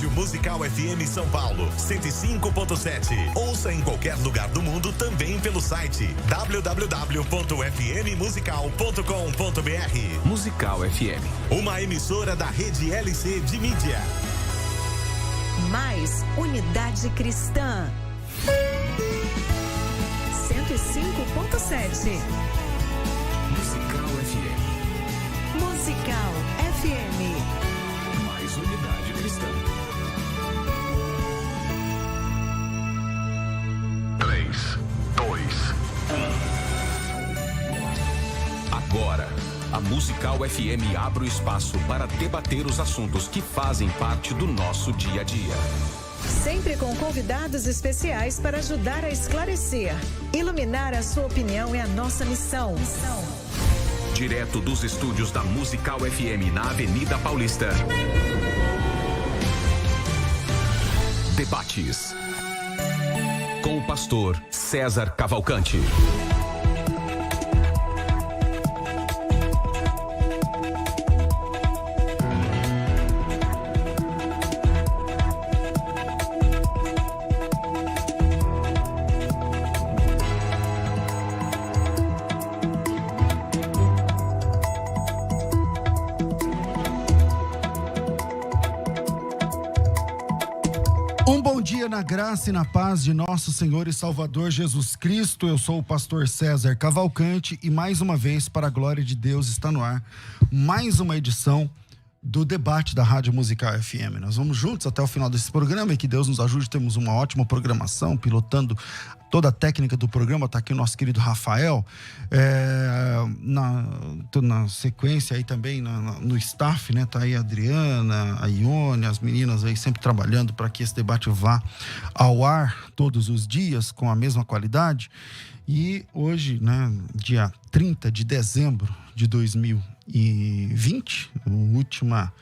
Rádio Musical FM São Paulo, 105.7. Ouça em qualquer lugar do mundo também pelo site www.fmmusical.com.br. Musical FM. Uma emissora da rede LC de mídia. Mais unidade cristã. 105.7. Musical FM. Musical FM. Mais unidade cristã. 3, 2, 1. Agora, a Musical FM abre o espaço para debater os assuntos que fazem parte do nosso dia a dia. Sempre com convidados especiais para ajudar a esclarecer. Iluminar a sua opinião é a nossa missão. Direto dos estúdios da Musical FM na Avenida Paulista. Debates. Com o pastor César Cavalcante. Na graça e na paz de nosso Senhor e Salvador Jesus Cristo, eu sou o pastor César Cavalcante e mais uma vez, para a glória de Deus, está no ar mais uma edição do debate da Rádio Musical FM. Nós vamos juntos até o final desse programa e que Deus nos ajude. Temos uma ótima programação, pilotando toda a técnica do programa. Está aqui o nosso querido Rafael, na sequência aí também no staff, né? Tá aí a Adriana, a Ione, as meninas aí sempre trabalhando para que esse debate vá ao ar todos os dias com a mesma qualidade. E hoje, né, dia 30 de dezembro de 2020, última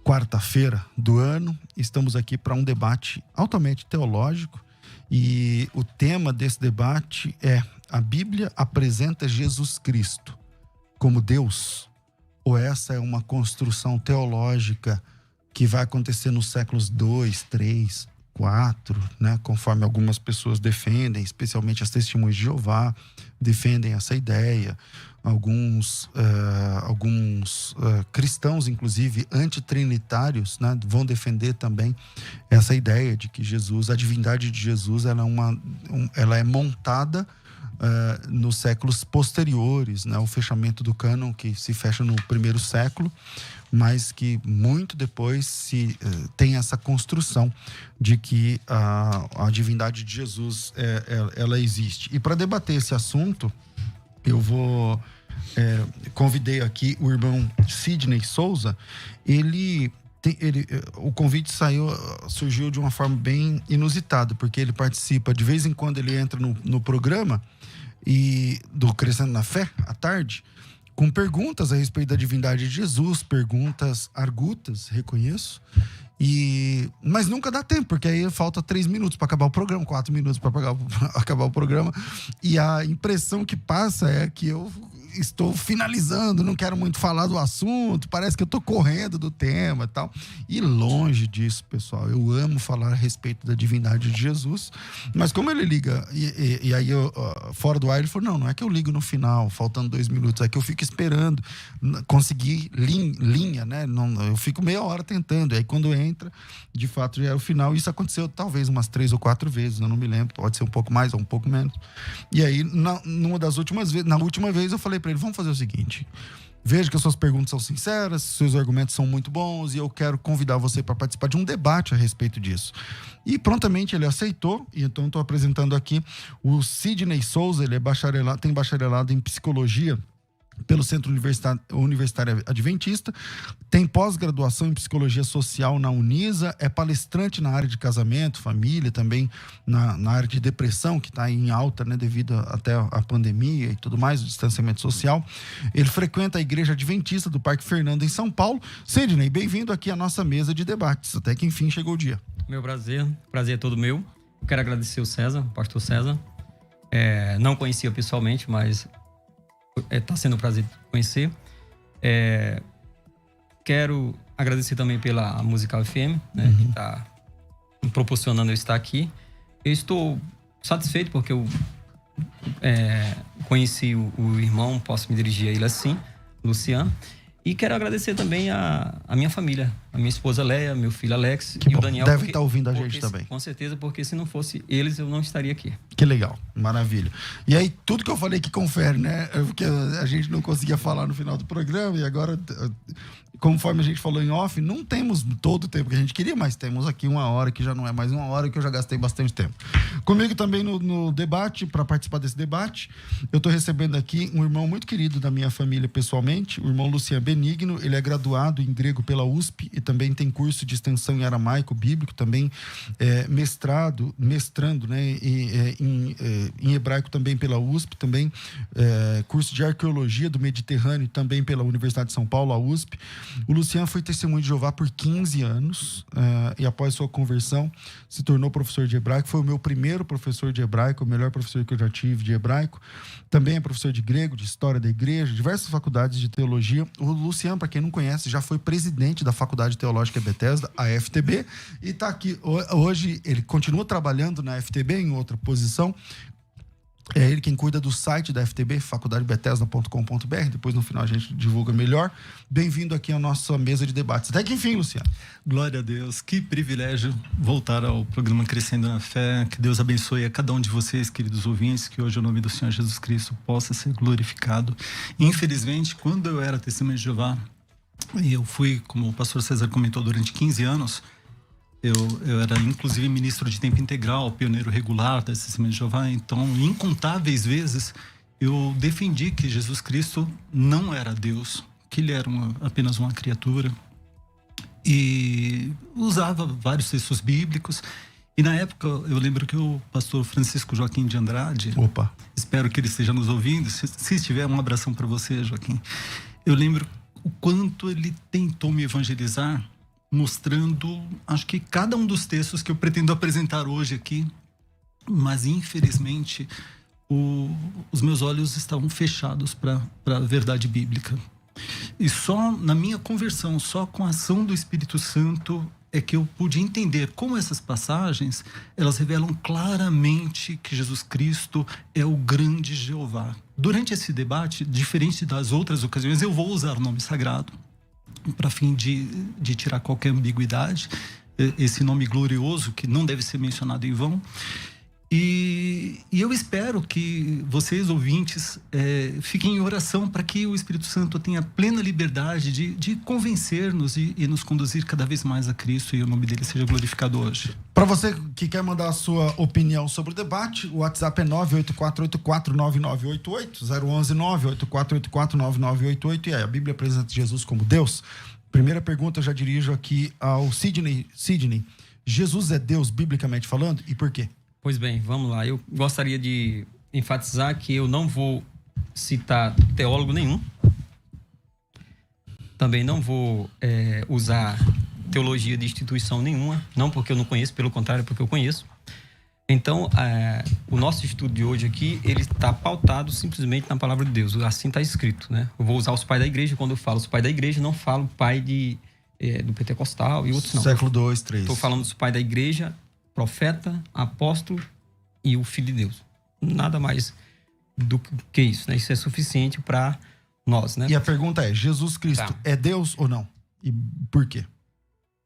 quarta-feira do ano, estamos aqui para um debate altamente teológico e o tema desse debate é: a Bíblia apresenta Jesus Cristo como Deus, ou essa é uma construção teológica que vai acontecer nos séculos 2, 3, 4, né? Conforme algumas pessoas defendem, especialmente as Testemunhas de Jeová, defendem essa ideia. Alguns cristãos, inclusive antitrinitários, né, vão defender também essa ideia de que Jesus, a divindade de Jesus, ela é montada nos séculos posteriores, né, o fechamento do cânon que se fecha no primeiro século, mas que muito depois se tem essa construção de que a divindade de Jesus ela existe. E para debater esse assunto, eu convidei aqui o irmão Sidney Souza. O convite surgiu de uma forma bem inusitada, porque ele participa, de vez em quando ele entra no programa do Crescendo na Fé, à tarde, com perguntas a respeito da divindade de Jesus, perguntas argutas, reconheço, mas nunca dá tempo, porque aí falta 3 minutos para acabar o programa, 4 minutos para acabar o programa, e a impressão que passa é que eu estou finalizando, não quero muito falar do assunto, parece que eu estou correndo do tema e tal. E longe disso, pessoal, eu amo falar a respeito da divindade de Jesus, mas como ele liga, e aí eu, fora do ar, ele falou: não é que eu ligo no final, faltando 2 minutos, é que eu fico esperando conseguir linha, né? Eu fico meia hora tentando, e aí quando entra, de fato já é o final. Isso aconteceu talvez umas 3 ou 4 vezes, eu não me lembro, pode ser um pouco mais ou um pouco menos. E aí, na última vez eu falei para ele: vamos fazer o seguinte, veja que as suas perguntas são sinceras, seus argumentos são muito bons e eu quero convidar você para participar de um debate a respeito disso. E prontamente ele aceitou, e então estou apresentando aqui o Sidney Souza. Ele tem bacharelado em psicologia pelo Centro Universitário Adventista, tem pós-graduação em Psicologia Social na Unisa, é palestrante na área de casamento, família, também na área de depressão, que está em alta, né, devido até a pandemia e tudo mais, o distanciamento social. Ele frequenta a Igreja Adventista do Parque Fernando, em São Paulo. Sidney, bem-vindo aqui à nossa mesa de debates, até que enfim chegou o dia. Meu prazer é todo meu. Eu quero agradecer o César, o pastor César. Não conhecia pessoalmente, mas está sendo um prazer conhecer. Quero agradecer também pela Musical FM, né? Que está proporcionando eu estar aqui. Eu estou satisfeito porque eu conheci o irmão, posso me dirigir a ele assim, Luciano. E quero agradecer também a minha família, a minha esposa Leia, meu filho Alex e o Daniel. Deve estar ouvindo a gente também. Com certeza, porque se não fosse eles, eu não estaria aqui. Que legal, maravilha. E aí, tudo que eu falei que confere, né? Porque a gente não conseguia falar no final do programa e agora, conforme a gente falou em off, não temos todo o tempo que a gente queria, mas temos aqui 1 hora, que já não é mais 1 hora, que eu já gastei bastante tempo. Comigo também no debate, para participar desse debate, eu estou recebendo aqui um irmão muito querido da minha família pessoalmente, o irmão Luciano Benigno. Ele é graduado em grego pela USP e também tem curso de extensão em aramaico bíblico, também mestrando, né, em hebraico também pela USP, também curso de arqueologia do Mediterrâneo também pela Universidade de São Paulo, a USP. O Luciano foi testemunho de Jeová por 15 anos e após sua conversão se tornou professor de hebraico. Foi o meu primeiro professor de hebraico, o melhor professor que eu já tive de hebraico. Também é professor de grego, de história da igreja, diversas faculdades de teologia. O Luciano, para quem não conhece, já foi presidente da Faculdade Teológica Bethesda, a FTB, e está aqui hoje. Ele continua trabalhando na FTB em outra posição. É ele quem cuida do site da FTB, faculdadebethesda.com.br. Depois, no final, a gente divulga melhor. Bem-vindo aqui à nossa mesa de debates. Até que enfim, Luciano. Glória a Deus. Que privilégio voltar ao programa Crescendo na Fé. Que Deus abençoe a cada um de vocês, queridos ouvintes, que hoje o nome do Senhor Jesus Cristo possa ser glorificado. Infelizmente, quando eu era testemunho de Jeová, e eu fui, como o pastor César comentou, durante 15 anos, eu era, inclusive, ministro de tempo integral, pioneiro regular da Testemunha de Jeová. Então, incontáveis vezes, eu defendi que Jesus Cristo não era Deus, que ele era apenas uma criatura. E usava vários textos bíblicos. E, na época, eu lembro que o pastor Francisco Joaquim de Andrade... Opa! Espero que ele esteja nos ouvindo. Se estiver, um abração para você, Joaquim. Eu lembro o quanto ele tentou me evangelizar, mostrando, acho que cada um dos textos que eu pretendo apresentar hoje aqui, mas infelizmente os meus olhos estavam fechados para a verdade bíblica. E só na minha conversão, só com a ação do Espírito Santo é que eu pude entender como essas passagens, elas revelam claramente que Jesus Cristo é o grande Jeová. Durante esse debate, diferente das outras ocasiões, eu vou usar o nome sagrado, para fim de tirar qualquer ambiguidade, esse nome glorioso que não deve ser mencionado em vão. E eu espero que vocês, ouvintes, fiquem em oração para que o Espírito Santo tenha plena liberdade de convencer-nos e nos conduzir cada vez mais a Cristo, e o nome dele seja glorificado hoje. Para você que quer mandar a sua opinião sobre o debate, o WhatsApp é 984849988, 011-984849988, e aí, a Bíblia apresenta Jesus como Deus. Primeira pergunta, eu já dirijo aqui ao Sidney. Sidney, Jesus é Deus biblicamente falando, e por quê? Pois bem, vamos lá. Eu gostaria de enfatizar que eu não vou citar teólogo nenhum. Também não vou usar teologia de instituição nenhuma. Não porque eu não conheço, pelo contrário, porque eu conheço. Então, o nosso estudo de hoje aqui, ele está pautado simplesmente na palavra de Deus. Assim está escrito, né? Eu vou usar os pais da igreja. Quando eu falo os pais da igreja, não falo pai do pentecostal e outros não. Século 2, 3. Estou falando dos pais da igreja, profeta, apóstolo e o Filho de Deus. Nada mais do que isso, né? Isso é suficiente para nós, né? E a pergunta é, Jesus Cristo é Deus ou não? E por quê?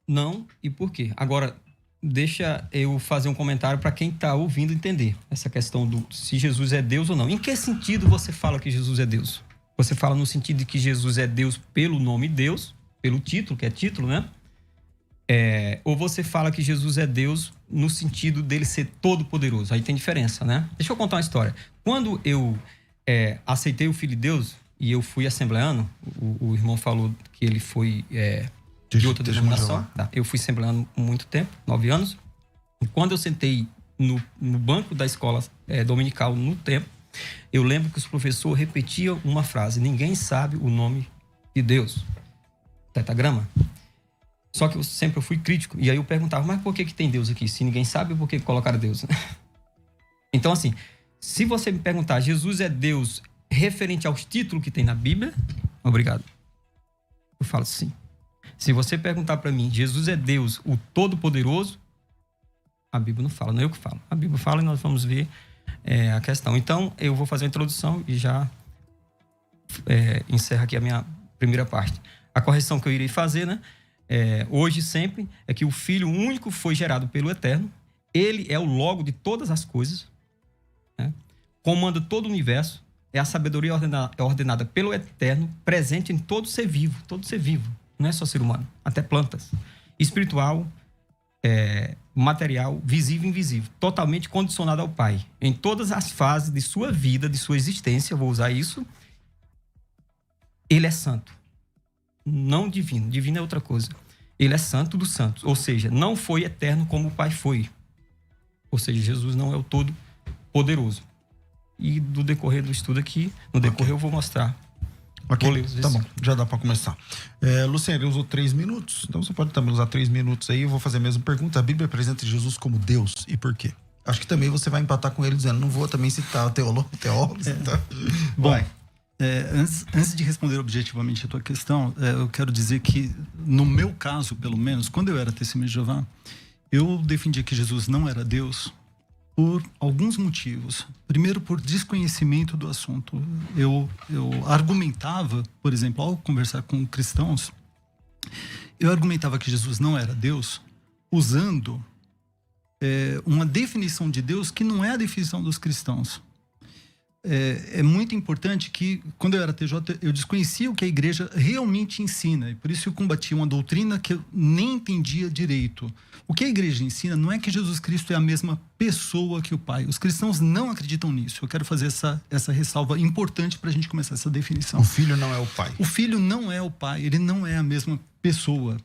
Não e por quê? Agora, deixa eu fazer um comentário para quem está ouvindo entender essa questão do se Jesus é Deus ou não. Em que sentido você fala que Jesus é Deus? Você fala no sentido de que Jesus é Deus pelo nome Deus, pelo título, que é título, né? Ou você fala que Jesus é Deus no sentido dele ser todo-poderoso. Aí tem diferença, né? Deixa eu contar uma história. Quando eu aceitei o Filho de Deus e eu fui assembleano, o irmão falou que ele foi de outra denominação. Tá. Eu fui assembleano há muito tempo, 9 anos. E quando eu sentei no banco da escola dominical no templo, eu lembro que os professores repetiam uma frase: ninguém sabe o nome de Deus. Tetagrama. Só que eu sempre fui crítico. E aí eu perguntava, mas por que tem Deus aqui? Se ninguém sabe, por que colocaram Deus? Então, assim, se você me perguntar, Jesus é Deus referente aos títulos que tem na Bíblia? Obrigado. Eu falo sim. Se você perguntar para mim, Jesus é Deus, o Todo-Poderoso, a Bíblia não fala, não é eu que falo. A Bíblia fala e nós vamos ver a questão. Então, eu vou fazer a introdução e já encerro aqui a minha primeira parte. A correção que eu irei fazer, né? Hoje sempre, é que o Filho único foi gerado pelo Eterno. Ele é o logo de todas as coisas, né? Comanda todo o universo. É a sabedoria ordenada pelo Eterno, presente em todo ser vivo. Todo ser vivo, não é só ser humano, até plantas. Espiritual, material, visível e invisível. Totalmente condicionado ao Pai. Em todas as fases de sua vida, de sua existência, eu vou usar isso. Ele é santo. Não divino. Divino é outra coisa. Ele é santo dos santos. Ou seja, não foi eterno como o Pai foi. Ou seja, Jesus não é o Todo-Poderoso. E do decorrer do estudo aqui, no decorrer eu vou mostrar. Ok, tá bom. Já dá pra começar. Luciano, ele usou 3 minutos. Então você pode também usar 3 minutos aí. Eu vou fazer a mesma pergunta. A Bíblia apresenta Jesus como Deus. E por quê? Acho que também você vai empatar com ele dizendo, não vou também citar teólogos. Tá? Bom, antes de responder objetivamente a tua questão, eu quero dizer que, no meu caso, pelo menos, quando eu era testemunha de Jeová, eu defendia que Jesus não era Deus por alguns motivos. Primeiro, por desconhecimento do assunto. Eu argumentava, por exemplo, ao conversar com cristãos, eu argumentava que Jesus não era Deus usando uma definição de Deus que não é a definição dos cristãos. É muito importante que, quando eu era TJ, eu desconhecia o que a igreja realmente ensina. E por isso eu combatia uma doutrina que eu nem entendia direito. O que a igreja ensina não é que Jesus Cristo é a mesma pessoa que o Pai. Os cristãos não acreditam nisso. Eu quero fazer essa ressalva importante para a gente começar essa definição. O Filho não é o Pai. O Filho não é o Pai. Ele não é a mesma pessoa.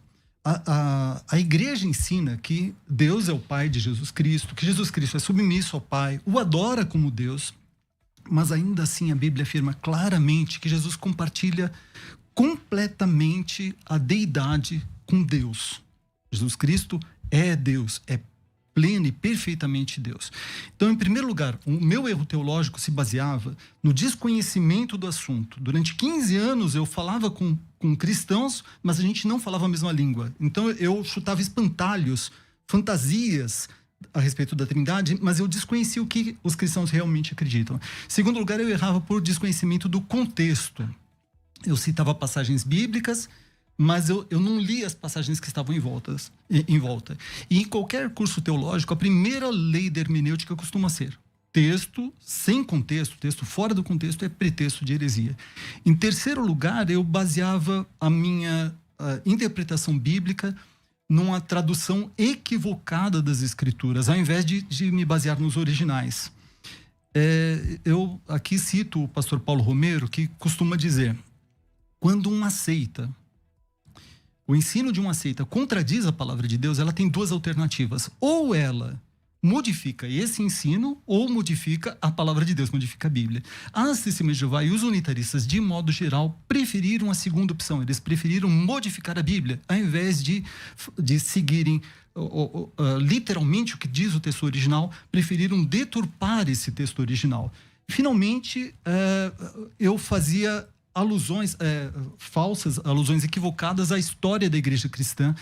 A igreja ensina que Deus é o Pai de Jesus Cristo, que Jesus Cristo é submisso ao Pai, o adora como Deus. Mas ainda assim a Bíblia afirma claramente que Jesus compartilha completamente a deidade com Deus. Jesus Cristo é Deus, é pleno e perfeitamente Deus. Então, em primeiro lugar, o meu erro teológico se baseava no desconhecimento do assunto. Durante 15 anos eu falava com cristãos, mas a gente não falava a mesma língua. Então eu chutava espantalhos, fantasias a respeito da Trindade, mas eu desconhecia o que os cristãos realmente acreditam. Em segundo lugar, eu errava por desconhecimento do contexto. Eu citava passagens bíblicas, mas eu não li as passagens que estavam em volta. E em qualquer curso teológico, a primeira lei da hermenêutica costuma ser: texto sem contexto, texto fora do contexto é pretexto de heresia. Em terceiro lugar, eu baseava a minha interpretação bíblica numa tradução equivocada das Escrituras, ao invés de me basear nos originais. Eu aqui cito o pastor Paulo Romero, que costuma dizer: quando uma seita, o ensino de uma seita contradiz a palavra de Deus, ela tem 2 alternativas. Ou ela modifica esse ensino, ou modifica a palavra de Deus, modifica a Bíblia. As Testemunhas de Jeová e os unitaristas, de modo geral, preferiram a segunda opção. Eles preferiram modificar a Bíblia, ao invés de seguirem literalmente o que diz o texto original, preferiram deturpar esse texto original. Finalmente, eu fazia alusões falsas, alusões equivocadas à história da igreja cristã,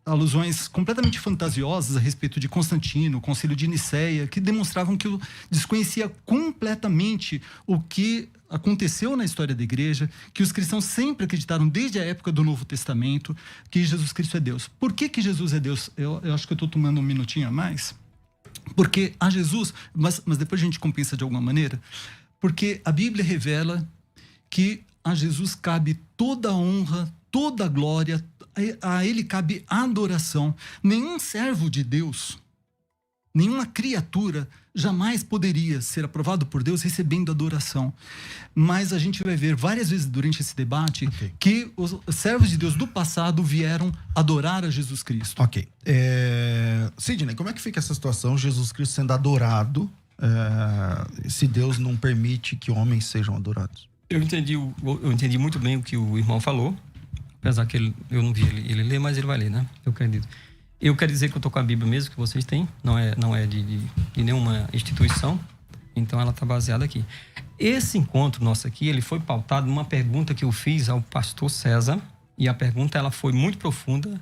alusões completamente fantasiosas a respeito de Constantino, o Concílio de Nicéia, que demonstravam que eu desconhecia completamente o que aconteceu na história da igreja, que os cristãos sempre acreditaram desde a época do Novo Testamento que Jesus Cristo é Deus. Por que Jesus é Deus? Eu acho que eu estou tomando um minutinho a mais. Porque a Jesus, mas depois a gente compensa de alguma maneira, porque a Bíblia revela que a Jesus cabe toda a honra, toda a glória, a ele cabe a adoração. Nenhum servo de Deus, nenhuma criatura jamais poderia ser aprovado por Deus recebendo adoração. Mas a gente vai ver várias vezes durante esse debate que os servos de Deus do passado vieram adorar a Jesus Cristo. Ok. Sidney, como é que fica essa situação? Jesus Cristo sendo adorado, se Deus não permite que homens sejam adorados? Eu entendi muito bem o que o irmão falou. Apesar que eu não vi ele ler, mas ele vai ler, né? Eu acredito. Eu quero dizer que eu estou com a Bíblia mesmo, que vocês têm. Não é de nenhuma instituição. Então, ela está baseada aqui. Esse encontro nosso aqui, ele foi pautado numa pergunta que eu fiz ao pastor César, E a pergunta, ela foi muito profunda.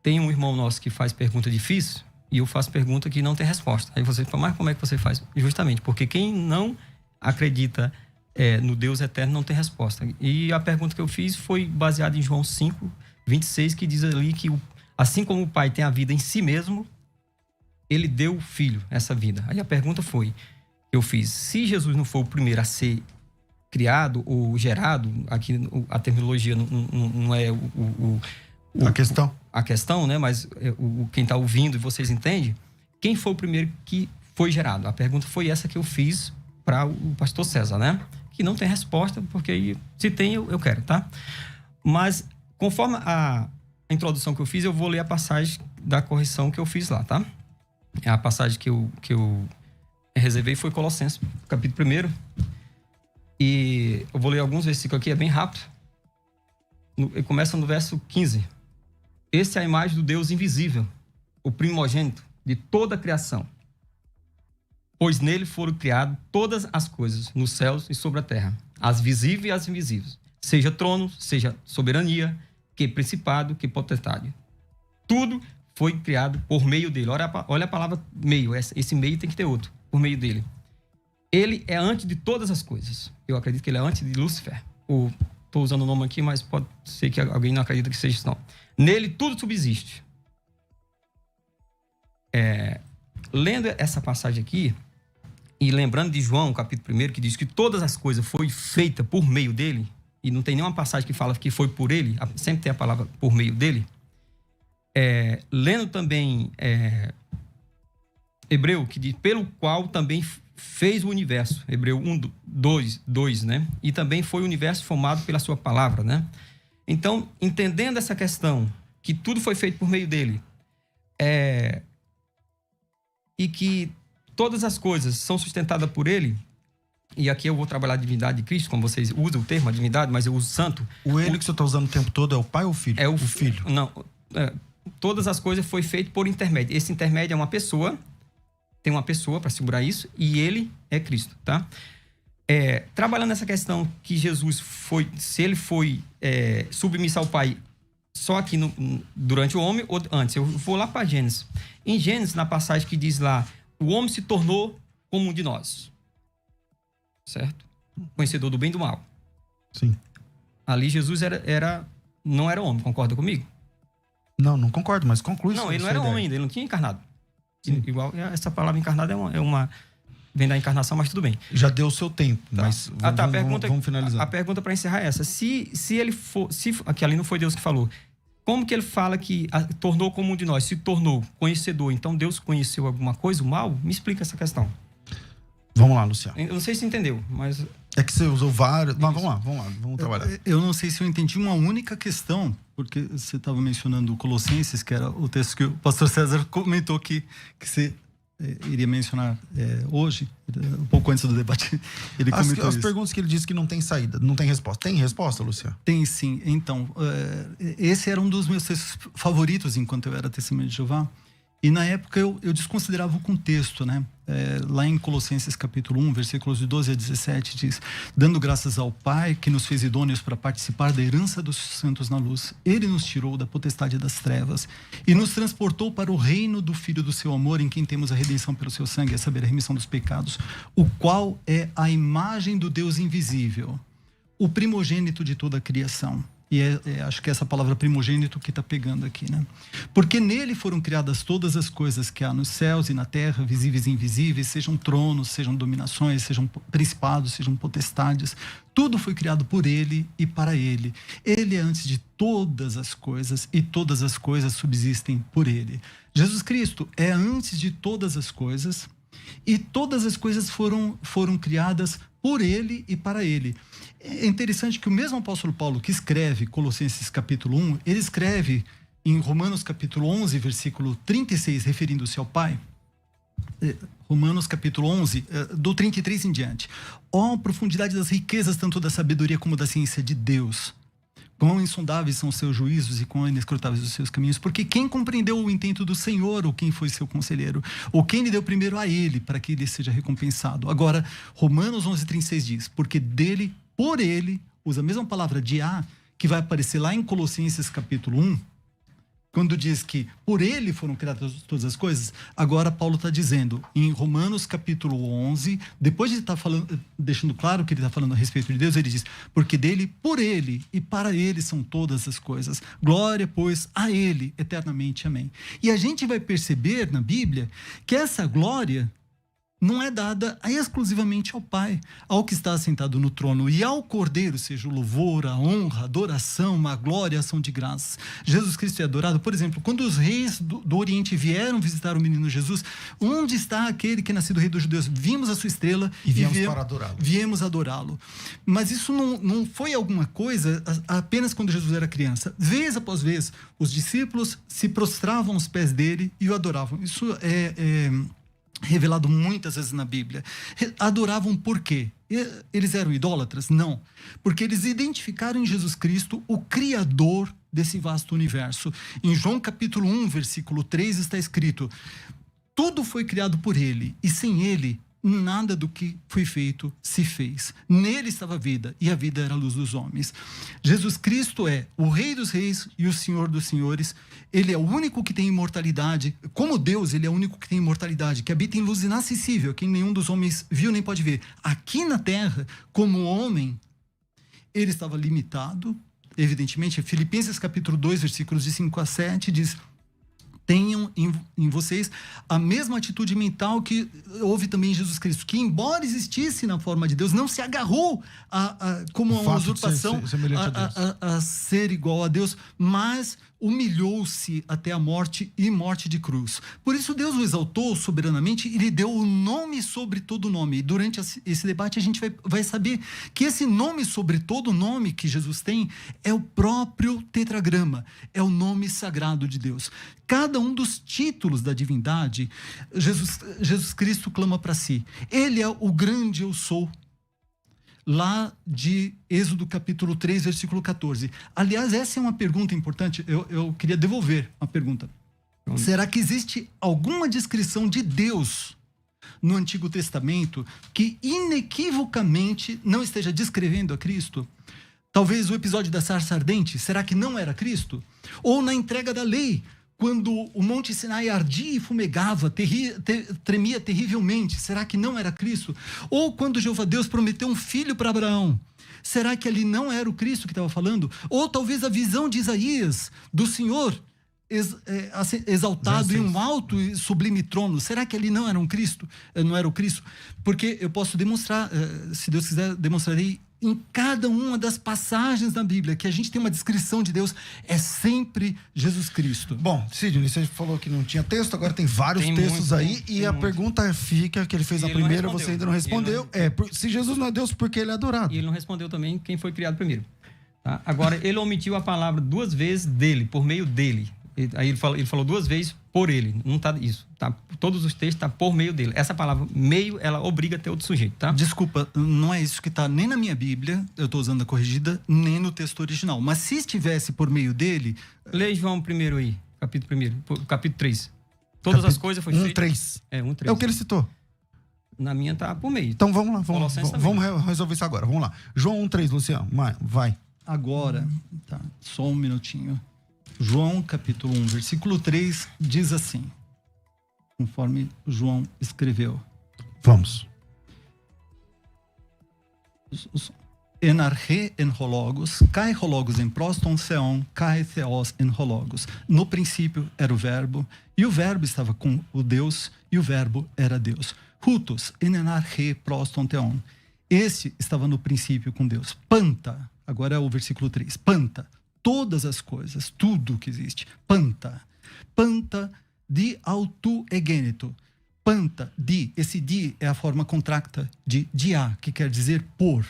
Tem um irmão nosso que faz pergunta difícil e eu faço pergunta que não tem resposta. Aí você fala, mas como é que você faz? Justamente porque quem não acredita no Deus eterno não tem resposta. E a pergunta que eu fiz foi baseada em João 5, 26, que diz ali que assim como o Pai tem a vida em si mesmo, ele deu o Filho essa vida. Aí a pergunta foi, eu fiz, se Jesus não for o primeiro a ser criado ou gerado, aqui a terminologia não é a questão, né? Mas quem está ouvindo e vocês entendem, quem foi o primeiro que foi gerado? A pergunta foi essa que eu fiz para o pastor César, né? Que não tem resposta, porque se tem, eu quero, tá? Mas, conforme a introdução que eu fiz, eu vou ler a passagem da correção que eu fiz lá, tá? A passagem que eu reservei foi Colossenses, capítulo 1. E eu vou ler alguns versículos aqui, é bem rápido. Ele começa no verso 15. Essa é a imagem do Deus invisível, o primogênito de toda a criação. Pois nele foram criadas todas as coisas, nos céus e sobre a terra, as visíveis e as invisíveis. Seja trono, seja soberania, que principado, que potestade. Tudo foi criado por meio dele. Olha a palavra meio, esse meio tem que ter outro, por meio dele. Ele é antes de todas as coisas. Eu acredito que ele é antes de Lúcifer. Estou usando o nome aqui, mas pode ser que alguém não acredita que seja isso, não. Nele tudo subsiste. Lendo essa passagem aqui, e lembrando de João, capítulo 1, que diz que todas as coisas foram feitas por meio dele, e não tem nenhuma passagem que fala que foi por ele, sempre tem a palavra por meio dele. Lendo também Hebreu, que diz, pelo qual também fez o universo, Hebreu 1:2, né? E também foi o universo formado pela sua palavra, né? Então, entendendo essa questão, que tudo foi feito por meio dele, e que todas as coisas são sustentadas por ele, e aqui eu vou trabalhar a divindade de Cristo, como vocês usam o termo, a divindade, mas eu uso santo. O ele que você está usando o tempo todo é o pai ou o filho? É o filho. Não, todas as coisas foi feito por intermédio. Esse intermédio é uma pessoa, tem uma pessoa para segurar isso, e ele é Cristo, tá? Trabalhando nessa questão que Jesus foi, se ele foi submisso ao Pai só aqui durante o homem ou antes. Eu vou lá para Gênesis. Em Gênesis, na passagem que diz lá, o homem se tornou como um de nós. Certo? Conhecedor do bem e do mal. Sim. Ali Jesus não era homem, concorda comigo? Não concordo, mas conclui. Não, ele não era homem ainda, ele não tinha encarnado. Sim. Igual essa palavra encarnado vem da encarnação, mas tudo bem. Já deu o seu tempo, tá. Mas vamos finalizar. A pergunta para encerrar é essa. Se ele for... Aqui ali não foi Deus que falou. Como que ele fala que tornou como um de nós? Se tornou conhecedor. Então Deus conheceu alguma coisa, o mal? Me explica essa questão. Vamos lá, Luciano. Eu não sei se entendeu, mas... É que você usou vários... Mas vamos lá, vamos trabalhar. Eu não sei se eu entendi uma única questão, porque você estava mencionando Colossenses, que era o texto que o pastor César comentou que você iria mencionar hoje, um pouco antes do debate. Ele comentou as perguntas que ele disse que não tem saída, não tem resposta. Tem resposta, Luciano? Tem sim. Então, esse era um dos meus textos favoritos enquanto eu era testemunha de Jeová. E na época eu desconsiderava o contexto, né? Lá em Colossenses capítulo 1, versículos de 12 a 17, diz: dando graças ao Pai que nos fez idôneos para participar da herança dos santos na luz, Ele nos tirou da potestade das trevas e nos transportou para o reino do Filho do seu amor, em quem temos a redenção pelo seu sangue, a saber, a remissão dos pecados, o qual é a imagem do Deus invisível, o primogênito de toda a criação. E acho que é essa palavra primogênito que está pegando aqui, né? Porque nele foram criadas todas as coisas que há nos céus e na terra, visíveis e invisíveis, sejam tronos, sejam dominações, sejam principados, sejam potestades. Tudo foi criado por ele e para ele. Ele é antes de todas as coisas e todas as coisas subsistem por ele. Jesus Cristo é antes de todas as coisas e todas as coisas foram criadas por ele e para ele. É interessante que o mesmo apóstolo Paulo que escreve Colossenses capítulo 1, ele escreve em Romanos capítulo 11, versículo 36, referindo-se ao Pai. Romanos capítulo 11, do 33 em diante. Ó, profundidade das riquezas, tanto da sabedoria como da ciência de Deus. Quão insondáveis são os seus juízos e quão inescrutáveis os seus caminhos. Porque quem compreendeu o intento do Senhor, ou quem foi seu conselheiro, ou quem lhe deu primeiro a ele, para que ele seja recompensado. Agora, Romanos 11, 36 diz: porque dele, por ele, usa a mesma palavra de que vai aparecer lá em Colossenses capítulo 1, quando diz que por ele foram criadas todas as coisas, agora Paulo está dizendo em Romanos capítulo 11, depois de estar falando, deixando claro que ele está falando a respeito de Deus, ele diz, porque dele, por ele e para ele são todas as coisas. Glória, pois, a ele eternamente. Amém. E a gente vai perceber na Bíblia que essa glória não é dada exclusivamente ao Pai, ao que está assentado no trono, e ao Cordeiro, seja o louvor, a honra, a adoração, a glória, a ação de graças. Jesus Cristo é adorado. Por exemplo, quando os reis do Oriente vieram visitar o menino Jesus, onde está aquele que é nascido rei dos judeus? Vimos a sua estrela e viemos para adorá-lo. Viemos adorá-lo. Mas isso não foi alguma coisa apenas quando Jesus era criança. Vez após vez, os discípulos se prostravam aos pés dele e o adoravam. Isso é revelado muitas vezes na Bíblia. Adoravam por quê? Eles eram idólatras? Não. Porque eles identificaram em Jesus Cristo o Criador desse vasto universo. Em João capítulo 1, versículo 3 está escrito: tudo foi criado por ele, e sem ele nada do que foi feito se fez. Nele estava a vida, e a vida era a luz dos homens. Jesus Cristo é o Rei dos Reis e o Senhor dos Senhores. Ele é o único que tem imortalidade. Como Deus, ele é o único que tem imortalidade, que habita em luz inacessível, que nenhum dos homens viu nem pode ver. Aqui na terra, como homem, ele estava limitado, evidentemente. Filipenses capítulo 2, versículos de 5 a 7, diz: tenham em vocês a mesma atitude mental que houve também em Jesus Cristo, que embora existisse na forma de Deus, não se agarrou como uma usurpação a ser igual a Deus, mas humilhou-se até a morte e morte de cruz. Por isso Deus o exaltou soberanamente e lhe deu o nome sobre todo nome. E durante esse debate a gente vai saber que esse nome sobre todo nome que Jesus tem é o próprio tetragrama, é o nome sagrado de Deus. Cada um dos títulos da divindade, Jesus Cristo clama para si. Ele é o grande eu sou. Lá de Êxodo capítulo 3, versículo 14. Aliás, essa é uma pergunta importante. Eu queria devolver uma pergunta. Será que existe alguma descrição de Deus no Antigo Testamento que inequivocamente não esteja descrevendo a Cristo? Talvez o episódio da sarça ardente, será que não era Cristo? Ou na entrega da lei, quando o Monte Sinai ardia e fumegava, tremia terrivelmente, será que não era Cristo? Ou quando Jeová Deus prometeu um filho para Abraão, será que ali não era o Cristo que estava falando? Ou talvez a visão de Isaías, do Senhor exaltado em um alto e sublime trono, será que ali não era Cristo? Não era o Cristo? Porque eu posso demonstrar, se Deus quiser, demonstrarei em cada uma das passagens da Bíblia que a gente tem uma descrição de Deus, é sempre Jesus Cristo. Bom, Sidney, você falou que não tinha texto, agora tem vários textos aí, e a pergunta fica, que ele fez a primeira, você ainda não respondeu, se Jesus não é Deus, por que ele é adorado? E ele não respondeu também quem foi criado primeiro. Tá? Agora, ele omitiu a palavra 2 vezes dele, por meio dele. Aí ele falou 2 vezes por ele, não tá isso, tá? Todos os textos tá por meio dele. Essa palavra meio, ela obriga a ter outro sujeito, tá? Desculpa, não é isso que tá nem na minha Bíblia, eu tô usando a corrigida, nem no texto original. Mas se estivesse por meio dele... Lê João primeiro aí, capítulo 3. Todas as coisas foi feito... 1:3. 1:3. É o que ele citou. Na minha tá por meio. Então vamos lá, vamos resolver isso agora, vamos lá. João 1:3, Luciano, vai. Agora, tá, só um minutinho. João capítulo 1, versículo 3, diz assim, conforme João escreveu. Vamos. En arche en hologos, kai hologos en proston theon, kai theos en hologos. No princípio era o verbo, e o verbo estava com o Deus, e o verbo era Deus. Hutos en arche proston theon. Esse estava no princípio com Deus. Panta, agora é o versículo 3, panta. Todas as coisas, tudo que existe. Panta di autu egeneto. Panta, esse di é a forma contracta de dia, que quer dizer por.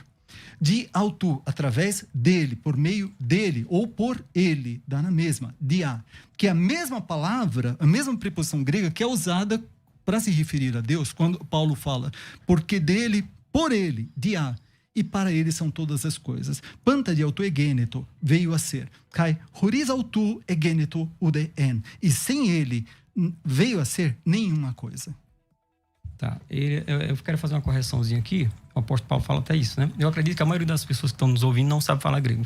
Di autu, através dele, por meio dele, ou por ele, dá na mesma, dia. Que é a mesma palavra, a mesma preposição grega que é usada para se referir a Deus, quando Paulo fala, porque dele, por ele, dia. E para ele são todas as coisas. Panta de auto egeneto veio a ser. Kai horis auto egeneto uden. E sem ele veio a ser nenhuma coisa. Tá. Eu quero fazer uma correçãozinha aqui. O apóstolo Paulo fala até isso, né? Eu acredito que a maioria das pessoas que estão nos ouvindo não sabe falar grego.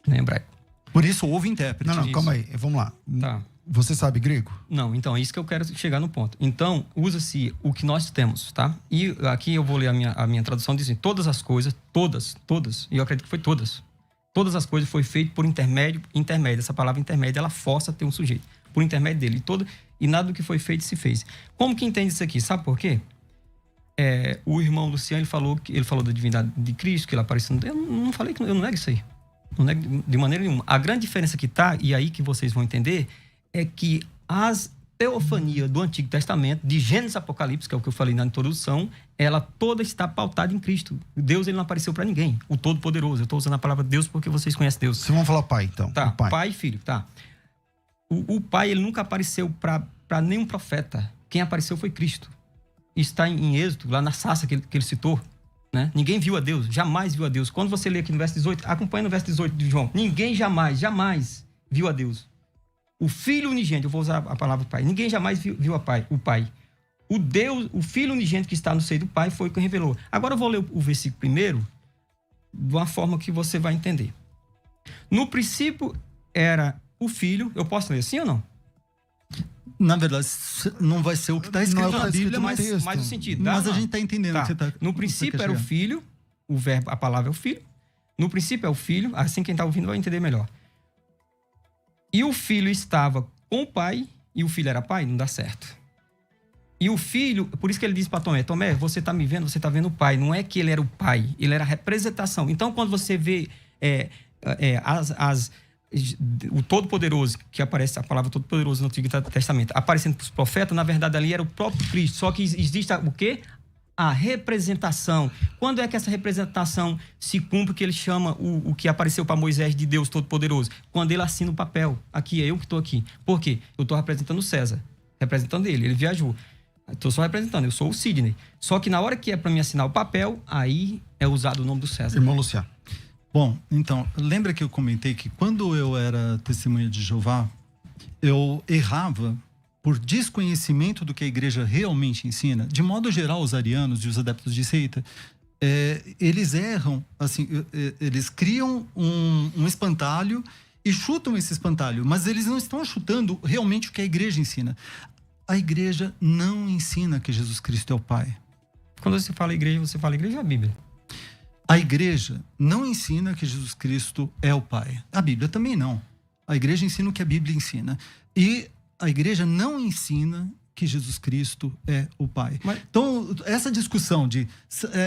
Em hebraico. Por isso houve intérprete. Não, Isso. calma aí. Vamos lá. Tá. Você sabe grego? Não, então é isso que eu quero chegar no ponto. Então, usa-se o que nós temos, tá? E aqui eu vou ler a minha tradução, diz assim, todas as coisas, todas, e eu acredito que foi todas as coisas foi feito por intermédio, essa palavra intermédio, ela força a ter um sujeito, por intermédio dele, e nada do que foi feito se fez. Como que entende isso aqui? Sabe por quê? O irmão Luciano, ele falou da divindade de Cristo, que ele apareceu, eu não falei, eu não nego isso aí, não nego de maneira nenhuma. A grande diferença que tá, e aí que vocês vão entender, é que as teofanias do Antigo Testamento, de Gênesis e Apocalipse, que é o que eu falei na introdução, ela toda está pautada em Cristo. Deus, ele não apareceu para ninguém. O Todo-Poderoso. Eu estou usando a palavra Deus porque vocês conhecem Deus. Vocês vão falar pai, então. Tá, O pai. pai e filho, tá. O pai, ele nunca apareceu para nenhum profeta. Quem apareceu foi Cristo. Está em Êxodo, lá na sarça que ele citou, né? Ninguém viu a Deus, jamais viu a Deus. Quando você lê aqui no verso 18, acompanha no verso 18 de João. Ninguém jamais viu a Deus. O Filho unigênito, eu vou usar a palavra pai. Ninguém jamais viu o pai. O Deus, o Filho unigênito que está no seio do Pai foi o que revelou. Agora eu vou ler o versículo primeiro de uma forma que você vai entender. No princípio era o Filho. Eu posso ler assim ou não? Na verdade, não vai ser o que está escrito Não é o que na tá escrito Bíblia, no mas texto. Mas o sentido. Dá, mas a não? gente está entendendo. Tá. Que você tá, No princípio era o chegar. Filho, o verbo, a palavra é o Filho. No princípio é o Filho, assim quem está ouvindo vai entender melhor. E o Filho estava com o Pai, e o Filho era Pai, não dá certo. E o Filho, por isso que ele disse para Tomé, você está me vendo, você está vendo o Pai. Não é que ele era o Pai, ele era a representação. Então, quando você vê o Todo-Poderoso, que aparece a palavra Todo-Poderoso no Antigo Testamento, aparecendo para os profetas, na verdade ali era o próprio Cristo. Só que existe o quê? A representação. Quando é que essa representação se cumpre, que ele chama o que apareceu para Moisés de Deus Todo-Poderoso? Quando ele assina o papel. Aqui, é eu que estou aqui. Por quê? Eu estou representando o César. Representando ele viajou. Estou só representando, eu sou o Sidney. Só que na hora que é para mim assinar o papel, aí é usado o nome do César. Irmão Luciano. Bom, então, lembra que eu comentei que quando eu era testemunha de Jeová, eu errava por desconhecimento do que a igreja realmente ensina. De modo geral, os arianos e os adeptos de seita, eles erram, assim, eles criam um espantalho e chutam esse espantalho, mas eles não estão chutando realmente o que a igreja ensina. A igreja não ensina que Jesus Cristo é o Pai. Quando você fala igreja ou a Bíblia? A igreja não ensina que Jesus Cristo é o Pai. A Bíblia também não. A igreja ensina o que a Bíblia ensina. E a igreja não ensina que Jesus Cristo é o Pai. Então, essa discussão de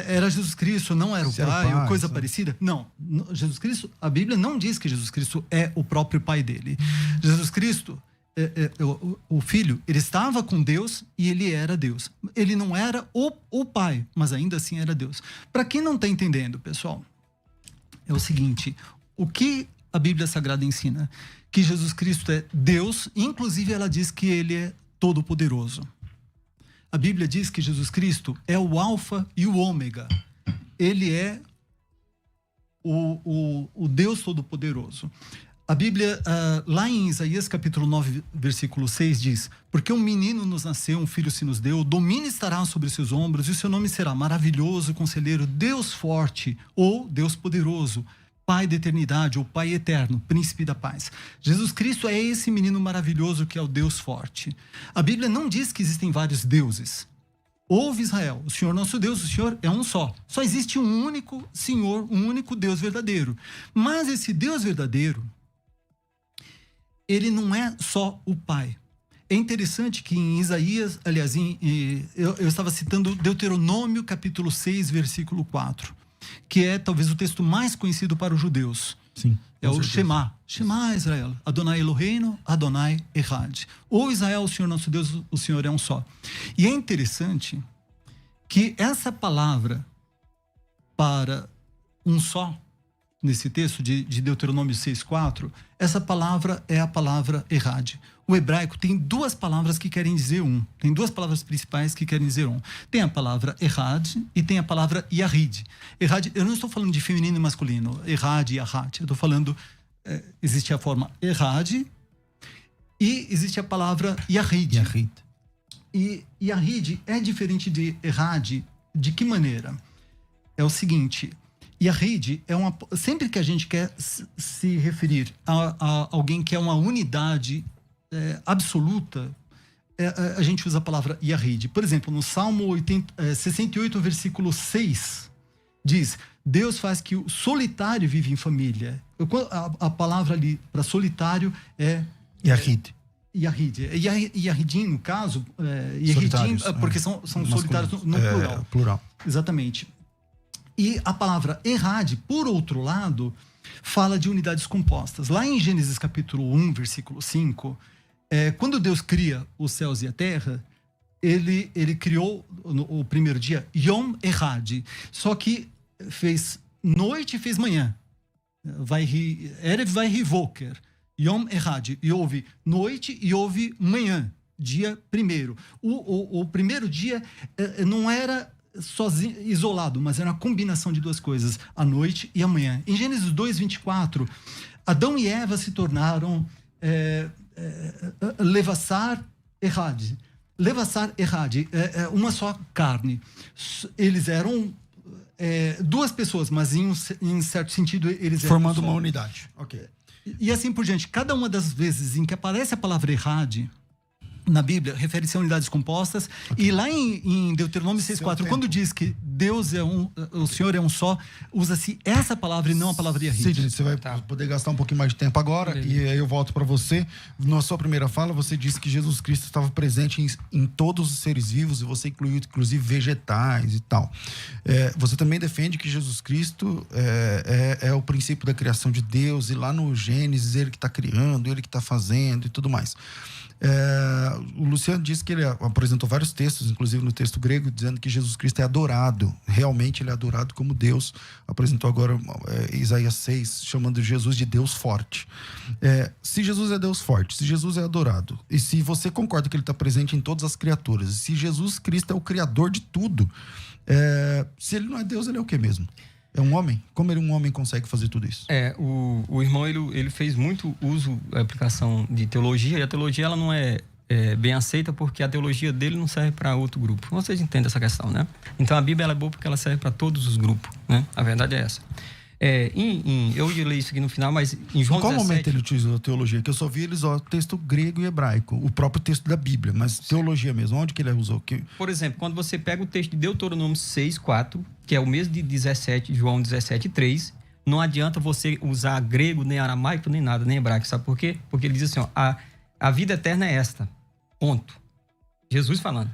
era Jesus Cristo, não era o Pai, ou coisa parecida, não. Jesus Cristo, a Bíblia não diz que Jesus Cristo é o próprio Pai dele. Jesus Cristo, o Filho, ele estava com Deus e ele era Deus. Ele não era o Pai, mas ainda assim era Deus. Para quem não está entendendo, pessoal, é o seguinte, o que a Bíblia Sagrada ensina? Que Jesus Cristo é Deus, inclusive ela diz que ele é todo-poderoso. A Bíblia diz que Jesus Cristo é o Alfa e o Ômega. Ele é o Deus todo-poderoso. A Bíblia, lá em Isaías capítulo 9, versículo 6, diz: porque um menino nos nasceu, um filho se nos deu, o domínio estará sobre seus ombros, e o seu nome será maravilhoso, conselheiro, Deus forte, ou Deus poderoso, Pai da eternidade, ou Pai eterno, príncipe da paz. Jesus Cristo é esse menino maravilhoso que é o Deus forte. A Bíblia não diz que existem vários deuses. Ouve Israel, o Senhor nosso Deus, o Senhor é um só. Só existe um único Senhor, um único Deus verdadeiro. Mas esse Deus verdadeiro, ele não é só o Pai. É interessante que em Isaías, aliás, eu estava citando Deuteronômio capítulo 6, versículo 4, que é talvez o texto mais conhecido para os judeus. Sim. É o Shema. Shema Israel. Adonai Eloheinu, Adonai Echad. Ou Israel, o Senhor nosso Deus, o Senhor é um só. E é interessante que essa palavra para um só, nesse texto de Deuteronômio 6,4, essa palavra é a palavra Echad. O hebraico tem duas palavras que querem dizer um. Tem duas palavras principais que querem dizer um. Tem a palavra Echad e tem a palavra Yahid. Echad, eu não estou falando de feminino e masculino. Echad e Yahat. Eu estou falando, existe a forma Echad e existe a palavra Yahid. Yahid. E Yahid é diferente de Echad. De que maneira? É o seguinte: Yahid é sempre que a gente quer se referir a alguém que é uma unidade absoluta, a gente usa a palavra Yahid. Por exemplo, no Salmo 68, versículo 6, diz: Deus faz que o solitário vive em família. A palavra ali para solitário é Yahid. Yahid. Yahidim, no caso, Yahidim, porque são solitários no plural. Plural. Exatamente. E a palavra Errad, por outro lado, fala de unidades compostas. Lá em Gênesis capítulo 1, versículo 5, quando Deus cria os céus e a terra, ele criou o primeiro dia Yom Errad. Só que fez noite e fez manhã. Erev vai Voker. Yom Errad. E houve noite e houve manhã. Dia primeiro. O primeiro dia não era sozinho, isolado, mas era uma combinação de duas coisas, a noite e a manhã. Em Gênesis 2, 24, Adão e Eva se tornaram Levassar Errad. Levassar Errad, uma só carne. Eles eram duas pessoas, mas em certo sentido eles eram formando uma unidade. Ok. E assim por diante. Cada uma das vezes em que aparece a palavra Errad na Bíblia, refere-se a unidades compostas. Okay. E lá em Deuteronômio 6,4, quando diz que Deus o Senhor é um só, usa-se essa palavra e não a palavra Yahid. Sidney, você vai poder gastar um pouquinho mais de tempo agora, e aí eu volto para você. Na sua primeira fala, você disse que Jesus Cristo estava presente em todos os seres vivos, e você incluiu, inclusive, vegetais e tal. Você também defende que Jesus Cristo é o princípio da criação de Deus, e lá no Gênesis, ele que está criando, ele que está fazendo e tudo mais. O Luciano disse que ele apresentou vários textos, inclusive no texto grego, dizendo que Jesus Cristo é adorado. Realmente ele é adorado como Deus. Apresentou agora Isaías 6, chamando Jesus de Deus forte. Se Jesus é Deus forte, se Jesus é adorado, e se você concorda que ele está presente em todas as criaturas, se Jesus Cristo é o criador de tudo, se ele não é Deus, ele é o que mesmo? É um homem? Como um homem consegue fazer tudo isso? O irmão, ele fez muito uso da aplicação de teologia, e a teologia ela não é bem aceita porque a teologia dele não serve para outro grupo. Vocês entendem essa questão, né? Então a Bíblia ela é boa porque ela serve para todos os grupos, né? A verdade é essa. Eu ia ler isso aqui no final, mas em João 17... Em qual momento ele utilizou a teologia? Que eu só vi ele usar o texto grego e hebraico, o próprio texto da Bíblia, mas teologia mesmo, onde que ele usou? Por exemplo, quando você pega o texto de Deuteronômio 6,4, que é o mesmo de 17, João 17,3, não adianta você usar grego, nem aramaico, nem nada, nem hebraico. Sabe por quê? Porque ele diz assim, a vida eterna é esta. Ponto. Jesus falando.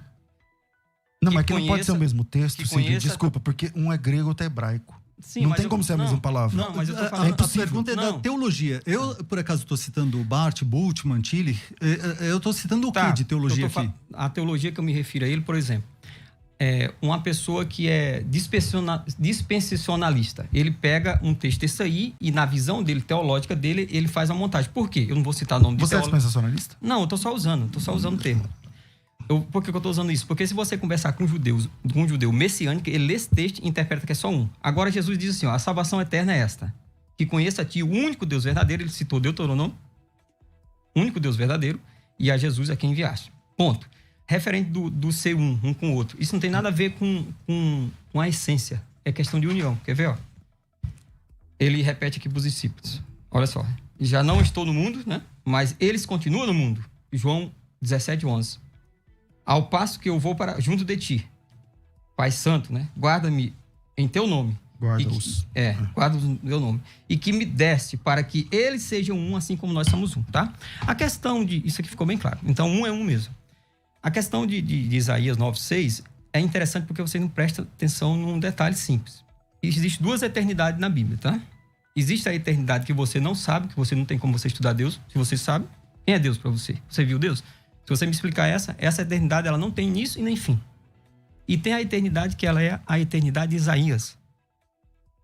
Não, mas que não pode ser o mesmo texto, desculpa, porque um é grego, outro é hebraico. Sim, não tem como ser a mesma palavra. Não, mas eu tô falando... A pergunta é da teologia. Eu, por acaso, estou citando o Barth, Bultmann, Tillich. Eu estou citando o que de teologia aqui? A teologia que eu me refiro a ele, por exemplo, uma pessoa que é dispensacionalista. Ele pega um texto aí e na visão dele, teológica dele, ele faz a montagem. Por quê? Eu não vou citar o nome de teólogo. Você é dispensacionalista? Não, eu estou só usando o termo. Por que eu estou usando isso? Porque se você conversar com um judeu messiânico, ele lê esse texto e interpreta que é só um. Agora Jesus diz assim, a salvação eterna é esta. Que conheça a ti o único Deus verdadeiro, ele citou Deuteronômio, único Deus verdadeiro, e a Jesus a quem enviaste. Ponto. Referente do ser um com o outro. Isso não tem nada a ver com a essência. É questão de união. Quer ver? Ele repete aqui para os discípulos. Olha só. Já não estou no mundo, né? Mas eles continuam no mundo. João 17:11. Ao passo que eu vou para junto de ti, Pai Santo, né? Guarda-me em teu nome. Guarda-os. Guarda o meu nome. E que me deste para que eles sejam um, assim como nós somos um, tá? A questão de... Isso aqui ficou bem claro. Então, um é um mesmo. A questão de Isaías 9:6 é interessante porque você não presta atenção num detalhe simples. Existem duas eternidades na Bíblia, tá? Existe a eternidade que você não sabe, que você não tem como você estudar Deus. Se você sabe, quem é Deus para você? Você viu Deus? Se você me explicar essa eternidade, ela não tem início e nem fim. E tem a eternidade que ela é a eternidade de Isaías.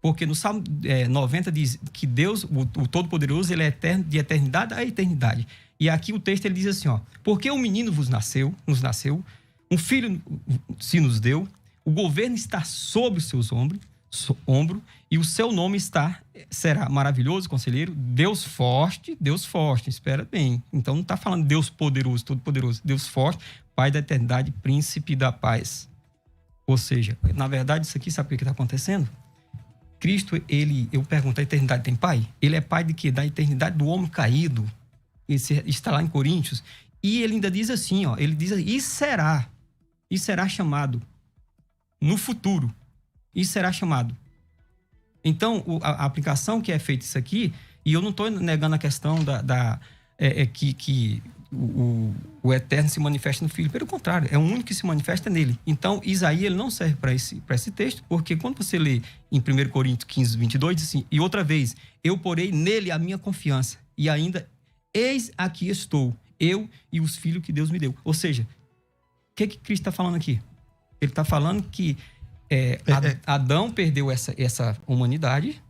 Porque no Salmo 90 diz que Deus, o Todo-Poderoso, ele é eterno, de eternidade a eternidade. E aqui o texto ele diz assim, porque o menino nos nasceu, um filho se nos deu, o governo está sobre os seus ombros, e o seu nome será maravilhoso, conselheiro, Deus forte, espera bem. Então não está falando Deus poderoso, todo-poderoso, Deus forte, Pai da eternidade, príncipe da paz. Ou seja, na verdade isso aqui, sabe o que está acontecendo? Cristo, eu pergunto, a eternidade tem pai? Ele é pai de quê? Da eternidade do homem caído. Esse está lá em Coríntios. E ele ainda diz assim, ó, ele diz, e será chamado no futuro. E será chamado. Então, a aplicação que é feita isso aqui, e eu não estou negando a questão que o Eterno se manifesta no Filho. Pelo contrário, é o único que se manifesta nele. Então, Isaías ele não serve para esse texto, porque quando você lê em 1 Coríntios 15, 22, diz assim, e outra vez, eu porei nele a minha confiança, e ainda, eis aqui estou, eu e os filhos que Deus me deu. Ou seja, o que Cristo está falando aqui? Ele está falando que Adão perdeu essa humanidade,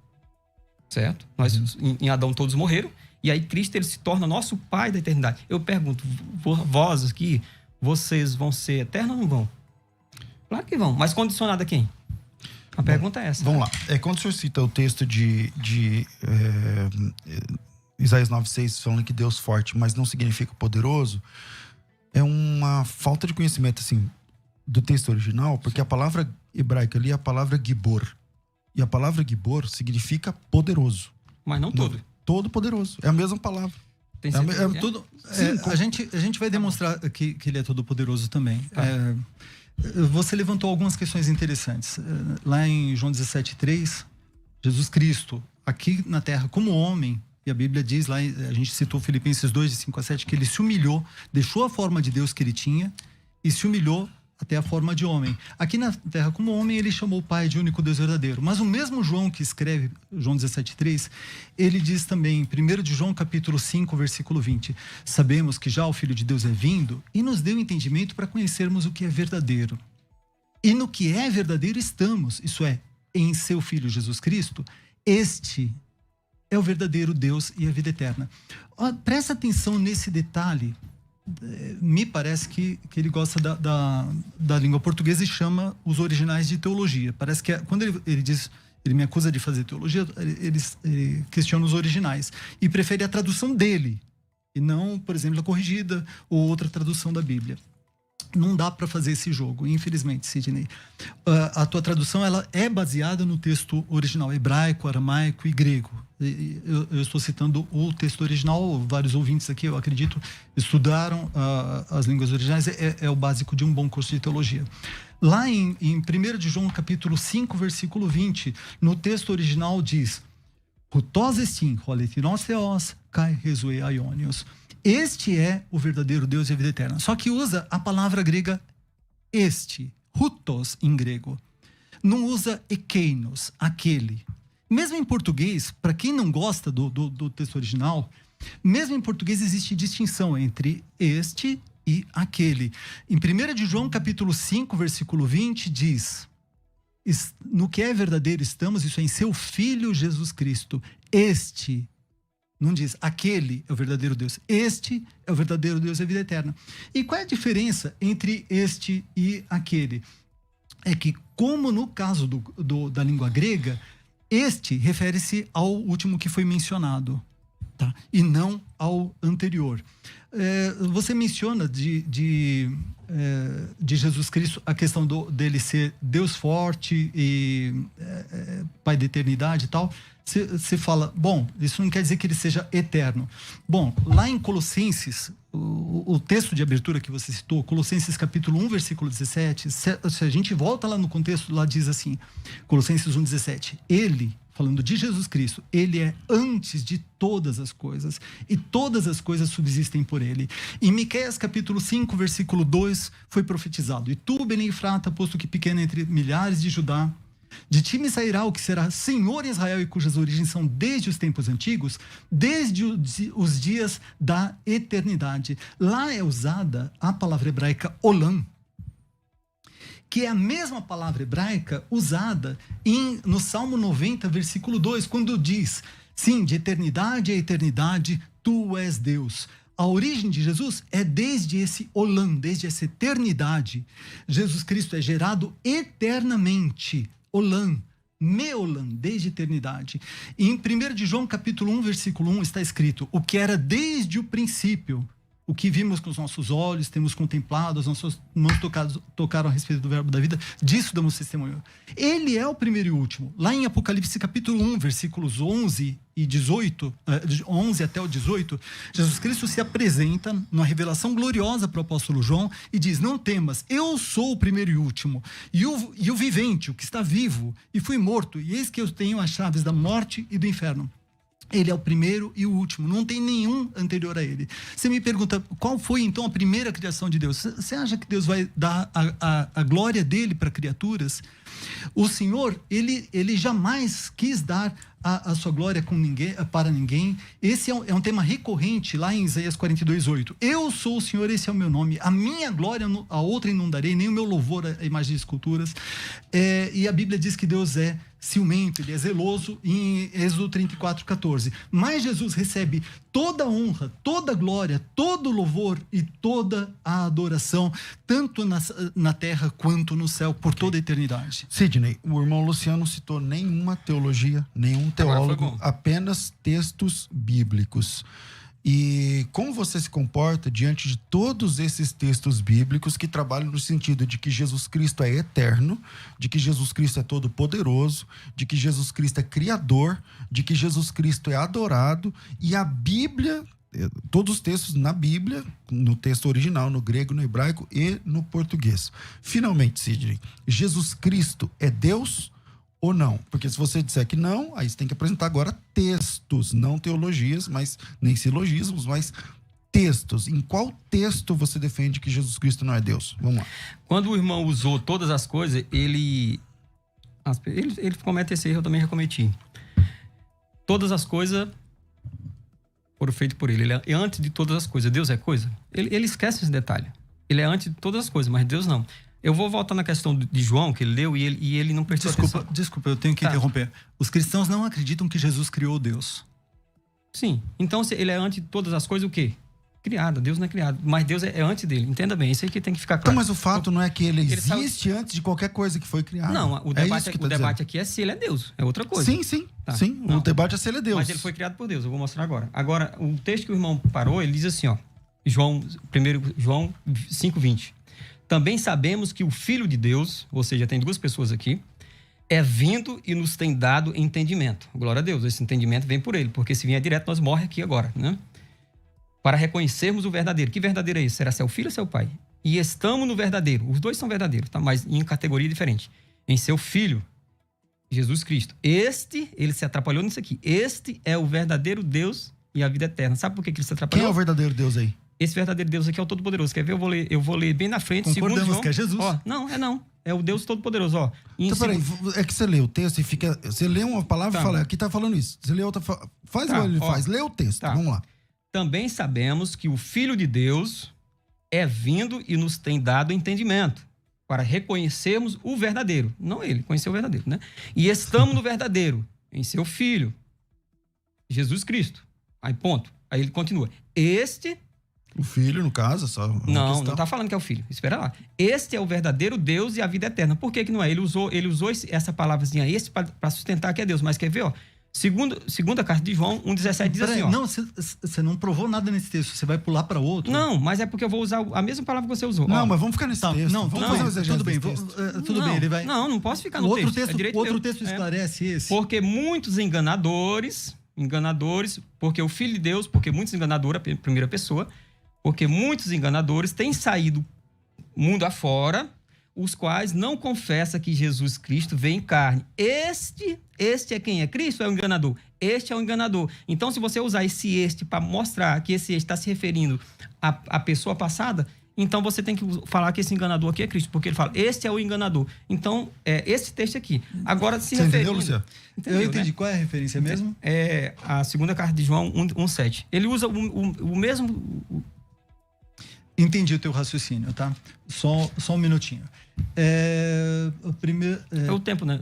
certo? Nós, em Adão todos morreram, e aí Cristo ele se torna nosso pai da eternidade. Eu pergunto, vós aqui, vocês vão ser eternos ou não vão? Claro que vão, mas condicionado a quem? A pergunta é essa. Vamos lá. Quando o senhor cita o texto de Isaías 9,6 falando que Deus forte, mas não significa poderoso, é uma falta de conhecimento, assim, do texto original, porque a palavra hebraica ali é a palavra gibor. E a palavra gibor significa poderoso. Mas não todo. Todo poderoso. É a mesma palavra. Tem certeza? Tudo, a gente vai demonstrar que ele é todo poderoso também. Você levantou algumas questões interessantes. Lá em João 17,3, Jesus Cristo, aqui na terra, como homem, e a Bíblia diz lá, a gente citou Filipenses 2, de 5 a 7, que ele se humilhou, deixou a forma de Deus que ele tinha e se humilhou até a forma de homem. Aqui na terra, como homem, ele chamou o Pai de único Deus verdadeiro. Mas o mesmo João que escreve, João 17,3, ele diz também, 1 de João, capítulo 5, versículo 20, sabemos que já o Filho de Deus é vindo e nos deu entendimento para conhecermos o que é verdadeiro. E no que é verdadeiro estamos, isso é, em seu Filho Jesus Cristo, este é o verdadeiro Deus e a vida eterna. Presta atenção nesse detalhe. Me parece que ele gosta da língua portuguesa e chama os originais de teologia. Parece que quando ele diz, ele me acusa de fazer teologia, ele questiona os originais e prefere a tradução dele e não, por exemplo, a corrigida ou outra tradução da Bíblia. Não dá para fazer esse jogo, infelizmente, Sidney. A tua tradução ela é baseada no texto original hebraico, aramaico e grego. Eu estou citando o texto original, vários ouvintes aqui, eu acredito, estudaram as línguas originais, é o básico de um bom curso de teologia. Lá em 1 de João, capítulo 5, versículo 20, no texto original diz: Hutos estin, holetinos theos, kai resue aionios. Este é o verdadeiro Deus e a vida eterna. Só que usa a palavra grega este, hutos em grego. Não usa ekeinos, aquele. Mesmo em português, para quem não gosta do texto original, mesmo em português existe distinção entre este e aquele. Em 1 de João, capítulo 5, versículo 20, diz: no que é verdadeiro estamos, isso é, em seu Filho Jesus Cristo. Este, não diz aquele é o verdadeiro Deus. Este é o verdadeiro Deus e a vida eterna. E qual é a diferença entre este e aquele? É que, como no caso da língua grega, este refere-se ao último que foi mencionado, tá? E não ao anterior. Você menciona de Jesus Cristo a questão dele ser Deus forte e Pai da eternidade e tal. Você fala, bom, isso não quer dizer que ele seja eterno. Bom, lá em Colossenses, o texto de abertura que você citou, Colossenses capítulo 1, versículo 17, se a gente volta lá no contexto, lá diz assim, Colossenses 1, 17, ele, falando de Jesus Cristo, ele é antes de todas as coisas, e todas as coisas subsistem por ele. Em Miqueias capítulo 5, versículo 2, foi profetizado: e tu, Belém Efrata, posto que pequena entre milhares de Judá, de ti me sairá o que será Senhor em Israel, e cujas origens são desde os tempos antigos, desde os dias da eternidade. Lá é usada a palavra hebraica olam, que é a mesma palavra hebraica usada no Salmo 90, versículo 2, quando diz: sim, de eternidade a eternidade, tu és Deus. A origem de Jesus é desde esse olam, desde essa eternidade. Jesus Cristo é gerado eternamente. Olam, meolam, desde a eternidade. E em 1 de João, capítulo 1, versículo 1, está escrito: o que era desde o princípio, O que vimos com os nossos olhos, temos contemplado, as nossas mãos tocaram a respeito do verbo da vida, disso damos testemunho. Ele é o primeiro e último. Lá em Apocalipse capítulo 1, versículos 11 e 18, 11 até o 18, Jesus Cristo se apresenta numa revelação gloriosa para o apóstolo João e diz: não temas, eu sou o primeiro e último, e o vivente, o que está vivo, e fui morto, e eis que eu tenho as chaves da morte e do inferno. Ele é o primeiro e o último, não tem nenhum anterior a ele. Você me pergunta, qual foi então a primeira criação de Deus? Você acha que Deus vai dar a glória dele para criaturas? O Senhor, ele jamais quis dar a sua glória para ninguém. Esse é um tema recorrente lá em Isaías 42:8. Eu sou o Senhor, esse é o meu nome. A minha glória a outra inundarei, nem o meu louvor a imagem de esculturas. E a Bíblia diz que Deus é ciumento, ele é zeloso, em Êxodo 34:14. Mas Jesus recebe toda a honra, toda a glória, todo o louvor e toda a adoração, tanto na terra quanto no céu, por toda a eternidade. Sidney, o irmão Luciano citou nenhuma teologia, nenhum teólogo, apenas textos bíblicos. E como você se comporta diante de todos esses textos bíblicos que trabalham no sentido de que Jesus Cristo é eterno, de que Jesus Cristo é todo-poderoso, de que Jesus Cristo é criador, de que Jesus Cristo é adorado, e a Bíblia, todos os textos na Bíblia, no texto original, no grego, no hebraico e no português. Finalmente, Sidney, Jesus Cristo é Deus ou não? Porque se você disser que não, aí você tem que apresentar agora textos, não teologias, mas nem silogismos, mas textos. Em qual texto você defende que Jesus Cristo não é Deus? Vamos lá. Quando o irmão usou todas as coisas, ele comete esse erro, eu também já cometi. Todas as coisas foram feitas por ele. Ele é antes de todas as coisas. Deus é coisa? Ele esquece esse detalhe. Ele é antes de todas as coisas, mas Deus não. Eu vou voltar na questão de João, que ele leu e ele não prestou atenção. Desculpa, eu tenho que interromper. Os cristãos não acreditam que Jesus criou Deus. Sim. Então, se ele é antes de todas as coisas, o quê? Criado. Deus não é criado. Mas Deus é antes dele. Entenda bem. Isso aí que tem que ficar claro. Então, mas o fato não é que ele existe antes de qualquer coisa que foi criada. Não, o debate aqui é se ele é Deus. É outra coisa. Sim. O debate é se ele é Deus. Mas ele foi criado por Deus. Eu vou mostrar agora. Agora, o texto que o irmão parou, ele diz assim, ó. João 5:20. Também sabemos que o Filho de Deus, ou seja, tem duas pessoas aqui, é vindo e nos tem dado entendimento. Glória a Deus, esse entendimento vem por ele, porque se vier direto, nós morremos aqui agora, né? Para reconhecermos o verdadeiro. Que verdadeiro é esse? Será se é o Filho ou se é o Pai? E estamos no verdadeiro. Os dois são verdadeiros, tá? Mas em categoria diferente. Em seu Filho, Jesus Cristo. Ele se atrapalhou nisso aqui. Este é o verdadeiro Deus e a vida eterna. Sabe por que ele se atrapalhou? Quem é o verdadeiro Deus aí? Esse verdadeiro Deus aqui é o Todo-Poderoso. Quer ver? Eu vou ler bem na frente. Concordamos João, que é Jesus. Ó, não. É o Deus Todo-Poderoso, ó. Então, peraí, é que você lê o texto e fica... Você lê uma palavra e fala, aqui tá falando isso. Você lê outra, faz igual ele faz. Lê o texto, vamos lá. Também sabemos que o Filho de Deus é vindo e nos tem dado entendimento para reconhecermos o verdadeiro. Não ele, conhecer o verdadeiro, né? E estamos no verdadeiro, em seu Filho, Jesus Cristo. Aí, ponto. Aí ele continua. O Filho, no caso, só... Não tá falando que é o Filho. Espera lá. Este é o verdadeiro Deus e a vida eterna. Por que não é? Ele usou essa palavrazinha para sustentar que é Deus. Mas quer ver, ó? Segunda carta de João 1,17 diz assim, ó. Não, você não provou nada nesse texto. Você vai pular para outro. Não, mas é porque eu vou usar a mesma palavra que você usou. Não, mas vamos ficar nesse texto. Não, vamos fazer um exegese. Tudo bem, ele vai... Não posso ficar no outro texto. Outro texto esclarece esse. Porque muitos enganadores, porque o Filho de Deus, porque muitos enganadores, a primeira pessoa, porque muitos enganadores têm saído mundo afora, os quais não confessam que Jesus Cristo veio em carne. Este é quem é Cristo? É o enganador. Este é o enganador. Então, se você usar este para mostrar que esse está se referindo à pessoa passada, então você tem que falar que esse enganador aqui é Cristo, porque ele fala, este é o enganador. Então, é esse texto aqui. Agora, se referindo... Entendeu, Luciano? Eu entendi. Né? Qual é a referência mesmo? É a segunda carta de João 1,7. Ele usa o mesmo... Entendi o teu raciocínio, tá? Só um minutinho. O primeiro... É o tempo, né?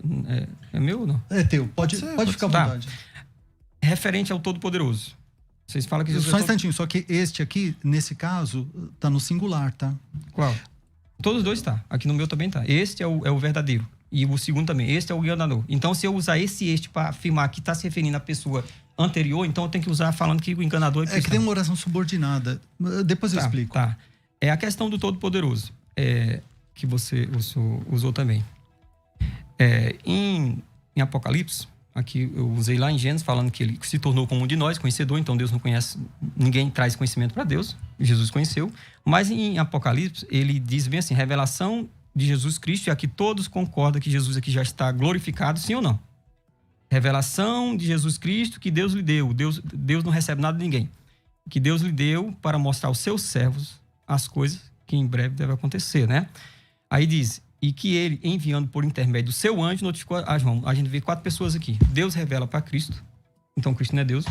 É meu ou não? É teu. Pode ficar à vontade. Referente ao Todo-Poderoso. Vocês falam que Jesus Só um instantinho. Só que este aqui, nesse caso, tá no singular, tá? Qual? Todos os dois tá. Aqui no meu também tá. Este é o verdadeiro. E o segundo também. Este é o enganador. Então, se eu usar este para afirmar que está se referindo à pessoa anterior, então eu tenho que usar falando que o enganador é cristão. É que tem uma oração subordinada. Depois eu explico. Tá. É a questão do Todo-Poderoso, que você usou também. Em Apocalipse, aqui eu usei lá em Gênesis, falando que ele se tornou como um de nós, conhecedor, então Deus não conhece, ninguém traz conhecimento para Deus, Jesus conheceu. Mas em Apocalipse, ele diz bem assim, revelação de Jesus Cristo, e aqui todos concordam que Jesus aqui já está glorificado, sim ou não? Revelação de Jesus Cristo que Deus lhe deu. Deus não recebe nada de ninguém. Que Deus lhe deu para mostrar aos seus servos as coisas que em breve devem acontecer, né? Aí diz, e que ele, enviando por intermédio do seu anjo, notificou a João. A gente vê 4 pessoas aqui. Deus revela para Cristo. Então, Cristo não é Deus.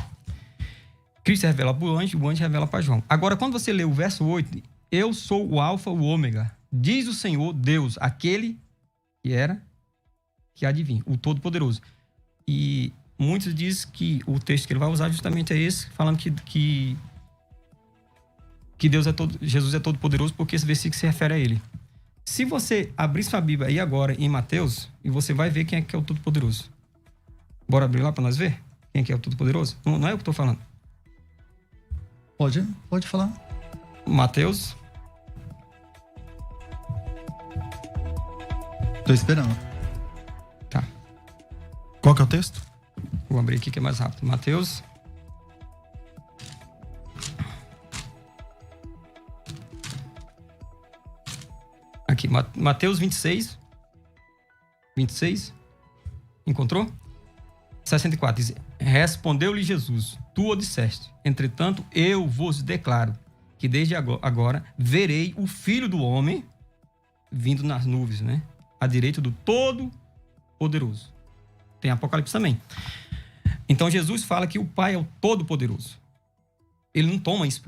Cristo revela para o anjo revela para João. Agora, quando você lê o verso 8, eu sou o alfa, o ômega. Diz o Senhor, Deus, aquele que era, que há de vir, o Todo-Poderoso. E muitos dizem que o texto que ele vai usar justamente é esse, falando que Deus Jesus é todo-poderoso, porque esse versículo se refere a ele. Se você abrir sua Bíblia aí agora em Mateus, e você vai ver quem é que é o Todo-Poderoso. Bora abrir lá para nós ver quem é que é o Todo-Poderoso? Não é o que eu estou falando. Pode falar. Mateus. Tô esperando. Tá. Qual que é o texto? Vou abrir aqui que é mais rápido. Mateus. Aqui, Mateus 26. 26. Encontrou? 64. Diz, respondeu-lhe Jesus, tu o disseste. Entretanto, eu vos declaro que desde agora verei o Filho do Homem vindo nas nuvens, né? À direita do Todo-Poderoso. Tem Apocalipse também. Então, Jesus fala que o Pai é o Todo-Poderoso. Ele não toma isso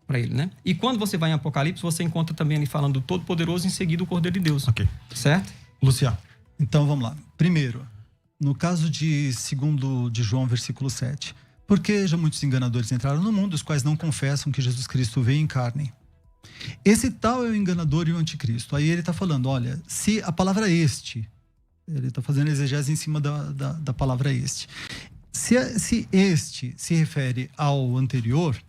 para ele, né? E quando você vai em Apocalipse, você encontra também ali falando do Todo-Poderoso, em seguida o Cordeiro de Deus. Ok. Certo? Luciano. Então, vamos lá. Primeiro, no caso de 2 de João, versículo 7. Porque já muitos enganadores entraram no mundo, os quais não confessam que Jesus Cristo veio em carne. Esse tal é o enganador e o anticristo. Aí ele está falando, olha, se a palavra este, ele está fazendo exegese em cima da palavra este. Se este se refere ao anterior,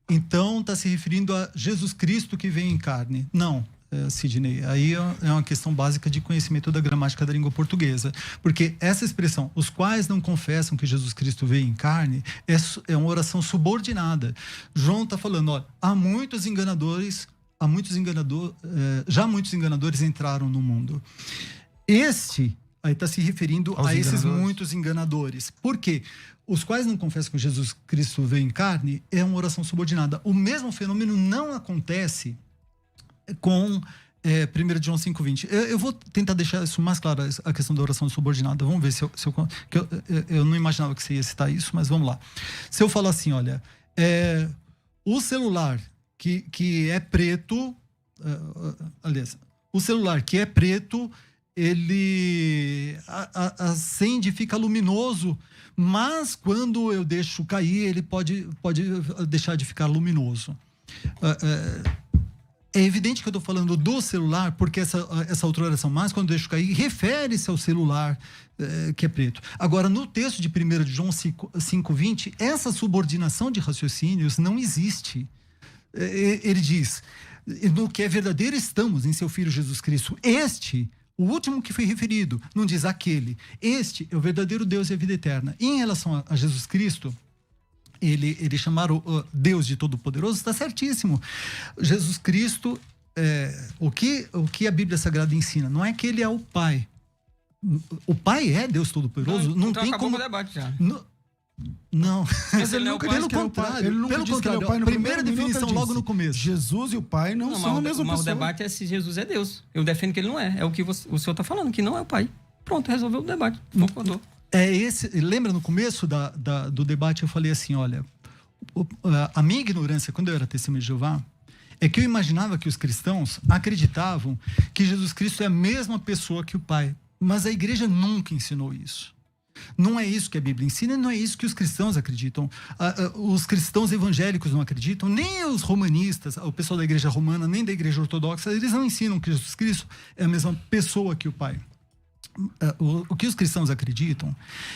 então está se referindo a Jesus Cristo que veio em carne. Não, Sidney, aí é uma questão básica de conhecimento da gramática da língua portuguesa. Porque essa expressão, os quais não confessam que Jesus Cristo veio em carne, é uma oração subordinada. João está falando, olha, já muitos enganadores entraram no mundo. Este, aí está se referindo a esses muitos enganadores. Por quê? Os quais não confessam que Jesus Cristo veio em carne é uma oração subordinada. O mesmo fenômeno não acontece com 1 João 5,20. Eu vou tentar deixar isso mais claro, a questão da oração subordinada. Vamos ver se eu não imaginava que você ia citar isso, mas vamos lá. Se eu falar assim, olha, o celular que é preto, aliás, o celular que é preto, ele acende e fica luminoso, mas quando eu deixo cair, ele pode deixar de ficar luminoso. É evidente que eu estou falando do celular, porque essa outra oração, mas quando eu deixo cair, refere-se ao celular que é preto. Agora, no texto de 1 João 5,20, essa subordinação de raciocínios não existe. Ele diz, no que é verdadeiro estamos em seu Filho Jesus Cristo. Este, o último que foi referido, não diz aquele. Este é o verdadeiro Deus e a vida eterna. E em relação a Jesus Cristo, ele chamar o Deus de Todo-Poderoso, está certíssimo. Jesus Cristo, o que a Bíblia Sagrada ensina, não é que ele é o Pai. O Pai é Deus Todo-Poderoso. Não tem como... o debate já. Não. Mas ele não Pelo contrário, a primeira definição logo no começo. Jesus e o Pai não são a mesma pessoa. Mas o debate é se Jesus é Deus. Eu defendo que ele não é. É o que o senhor está falando, que não é o Pai. Pronto, resolveu o debate. Concordou. Lembra no começo do debate eu falei assim, olha, a minha ignorância quando eu era testemunha de Jeová é que eu imaginava que os cristãos acreditavam que Jesus Cristo é a mesma pessoa que o Pai, mas a igreja nunca ensinou isso. Não é isso que a Bíblia ensina, não é isso que os cristãos acreditam. Os cristãos evangélicos não acreditam, nem os romanistas, o pessoal da igreja romana, nem da igreja ortodoxa, eles não ensinam que Jesus Cristo é a mesma pessoa que o Pai. O que os cristãos acreditam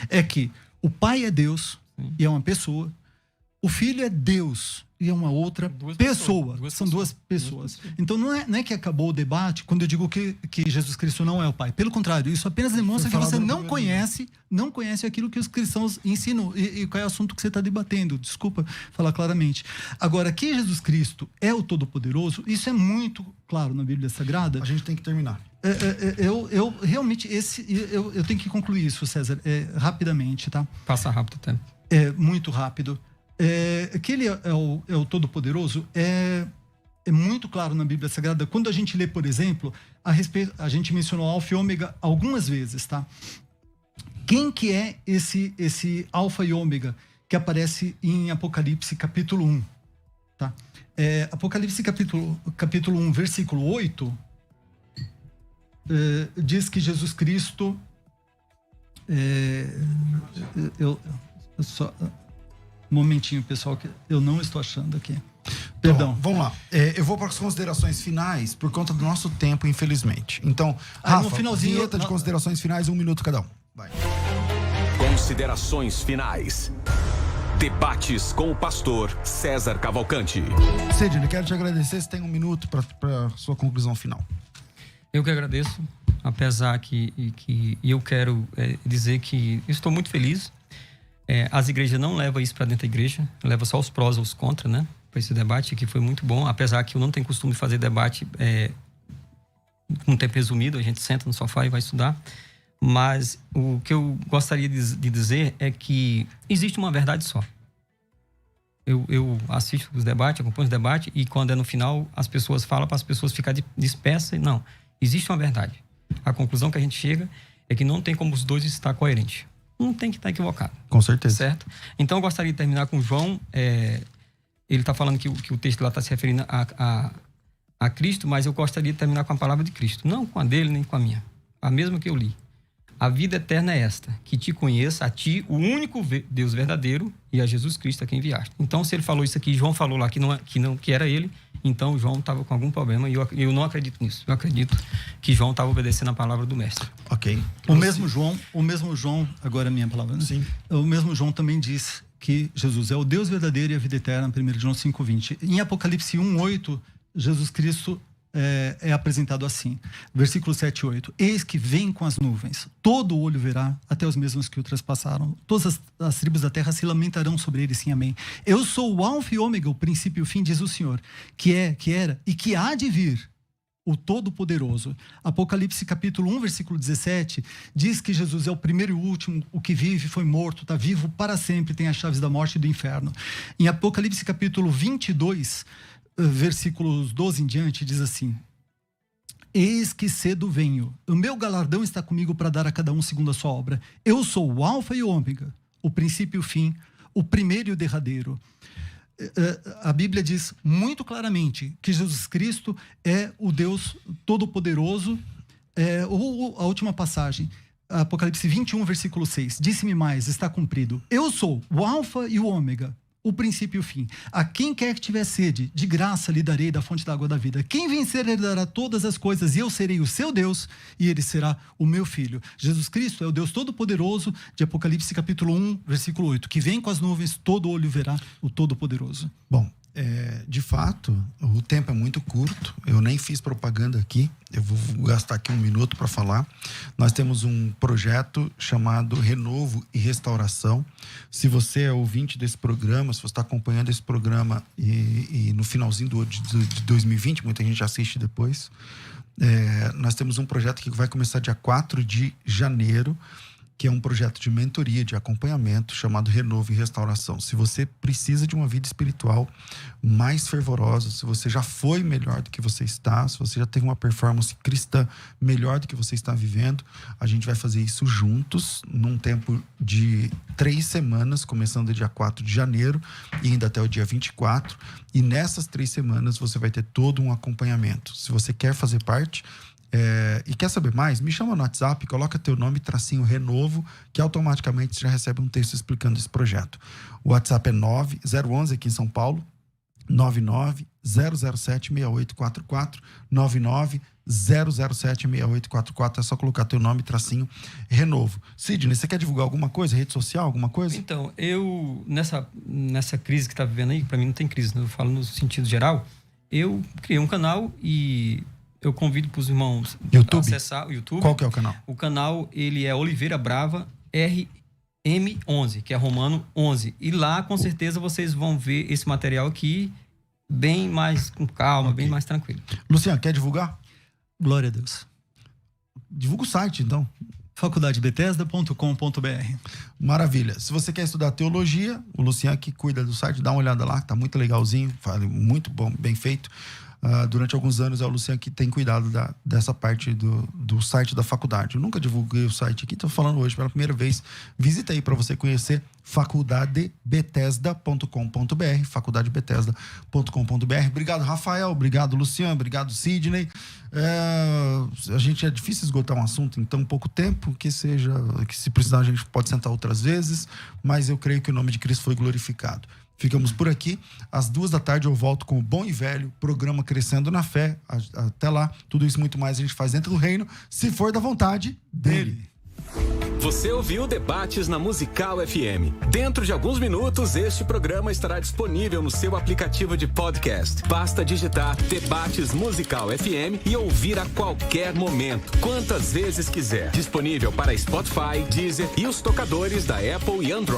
é que o Pai é Deus e é uma pessoa. O Filho é Deus e é uma outra pessoa. São duas pessoas. Então não é que acabou o debate quando eu digo que Jesus Cristo não é o Pai. Pelo contrário, isso apenas demonstra que você não conhece aquilo que os cristãos ensinam. E qual é o assunto que você está debatendo? Desculpa falar claramente. Agora, que Jesus Cristo é o Todo-Poderoso, isso é muito claro na Bíblia Sagrada. A gente tem que terminar. Eu realmente, eu tenho que concluir isso, César, rapidamente, tá? Passa rápido até. Muito rápido. Que ele é o Todo-Poderoso é muito claro na Bíblia Sagrada. Quando a gente lê, por exemplo, a gente mencionou Alfa e Ômega algumas vezes, tá? Quem que é esse Alfa e Ômega que aparece em Apocalipse capítulo 1? Tá? Apocalipse capítulo 1, versículo 8, diz que Jesus Cristo... Um momentinho, pessoal, que eu não estou achando aqui. Perdão. Então, vamos lá. Eu vou para as considerações finais por conta do nosso tempo, infelizmente. Então, Rafa, no finalzinho, vinheta de considerações finais, 1 minuto cada um. Vai. Considerações finais. Debates com o pastor César Cavalcante. Sidney, quero te agradecer. Você tem 1 minuto para sua conclusão final. Eu que agradeço, apesar que eu quero dizer que estou muito feliz. As igrejas não levam isso para dentro da igreja, leva só os prós ou os contra, né? Para esse debate, que foi muito bom. Apesar que eu não tenho costume de fazer debate com tempo resumido, a gente senta no sofá e vai estudar. Mas o que eu gostaria de dizer é que existe uma verdade só. Eu assisto os debates, acompanho os debates, e quando é no final, as pessoas falam para as pessoas ficarem dispersas. Não, existe uma verdade. A conclusão que a gente chega é que não tem como os dois estar coerentes. Não tem que estar equivocado. Com certeza. Certo? Então, eu gostaria de terminar com João. Ele está falando que o texto lá está se referindo a Cristo, mas eu gostaria de terminar com a palavra de Cristo. Não com a dele, nem com a minha. A mesma que eu li. A vida eterna é esta, que te conheça, a ti, o único Deus verdadeiro, e a Jesus Cristo a quem enviaste. Então, se ele falou isso aqui, João falou lá que era ele, então João estava com algum problema, e eu não acredito nisso. Eu acredito que João estava obedecendo a palavra do mestre. Ok. O mesmo João, agora é a minha palavra, né? Sim. O mesmo João também diz que Jesus é o Deus verdadeiro e a vida eterna, 1 João 5,20. Em Apocalipse 1,8, Jesus Cristo é apresentado assim, versículo 7 e 8: eis que vem com as nuvens, todo olho verá, até os mesmos que o trespassaram, todas as tribos da terra se lamentarão sobre ele, sim, amém. Eu sou o Alfa e Ômega, o princípio e o fim, diz o Senhor, que era e que há de vir, o Todo-Poderoso. Apocalipse capítulo 1, versículo 17, diz que Jesus é o primeiro e o último, o que vive foi morto, está vivo para sempre, tem as chaves da morte e do inferno. Em Apocalipse capítulo 22, versículos 12 em diante, diz assim: eis que cedo venho, o meu galardão está comigo para dar a cada um segundo a sua obra. Eu sou o Alfa e o Ômega, o princípio e o fim, o primeiro e o derradeiro. A Bíblia diz muito claramente que Jesus Cristo é o Deus Todo-Poderoso. A última passagem, Apocalipse 21, versículo 6, disse-me mais, está cumprido. Eu sou o Alfa e o Ômega, o princípio e o fim. A quem quer que tiver sede, de graça lhe darei da fonte da água da vida. Quem vencer herdará todas as coisas, e eu serei o seu Deus, e ele será o meu filho. Jesus Cristo é o Deus Todo-Poderoso, de Apocalipse capítulo 1, versículo 8, que vem com as nuvens, todo olho verá o Todo-Poderoso. Bom, de fato, o tempo é muito curto. Eu nem fiz propaganda aqui. Eu vou gastar aqui 1 minuto para falar. Nós temos um projeto chamado Renovo e Restauração. Se você é ouvinte desse programa, se você está acompanhando esse programa e no finalzinho de 2020, muita gente assiste depois, nós temos um projeto que vai começar dia 4 de janeiro, que é um projeto de mentoria, de acompanhamento, chamado Renovo e Restauração. Se você precisa de uma vida espiritual mais fervorosa, se você já foi melhor do que você está, se você já teve uma performance cristã melhor do que você está vivendo, a gente vai fazer isso juntos, num tempo de 3 semanas, começando do dia 4 de janeiro e indo até o dia 24. E nessas 3 semanas você vai ter todo um acompanhamento. Se você quer fazer parte... e quer saber mais? Me chama no WhatsApp, coloca teu nome, tracinho Renovo, que automaticamente você já recebe um texto explicando esse projeto. O WhatsApp é 011 aqui em São Paulo, 99-007-6844, 99-007-6844. É só colocar teu nome, tracinho, Renovo. Sidney, você quer divulgar alguma coisa? Rede social, alguma coisa? Então, eu, nessa crise que tá vivendo aí, para mim não tem crise, né? Eu falo no sentido geral, eu criei um canal e eu convido para os irmãos YouTube? acessar o YouTube. Qual que é o canal? O canal, ele é Oliveira Brava RM11, que é romano 11. E lá, com certeza, vocês vão ver esse material aqui bem mais com calma, bem mais tranquilo. Luciano, quer divulgar? Glória a Deus. Divulga o site, então. faculdadebethesda.com.br. Maravilha. Se você quer estudar teologia, o Luciano que cuida do site, dá uma olhada lá, tá muito legalzinho, muito bom, bem feito. Durante alguns anos é o Luciano que tem cuidado dessa parte do site da faculdade. Eu nunca divulguei o site aqui, estou falando hoje pela primeira vez. Visita aí para você conhecer faculdadebethesda.com.br, faculdadebethesda.com.br. Obrigado, Rafael, obrigado, Luciano, obrigado, Sidney. A gente é difícil esgotar um assunto em tão pouco tempo, que se precisar a gente pode sentar outras vezes, mas eu creio que o nome de Cristo foi glorificado. Ficamos por aqui. Às 14h eu volto com o bom e velho programa Crescendo na Fé. Até lá, tudo isso e muito mais a gente faz dentro do reino, se for da vontade dele. Você ouviu Debates na Musical FM. Dentro de alguns minutos, este programa estará disponível no seu aplicativo de podcast. Basta digitar Debates Musical FM e ouvir a qualquer momento, quantas vezes quiser. Disponível para Spotify, Deezer e os tocadores da Apple e Android.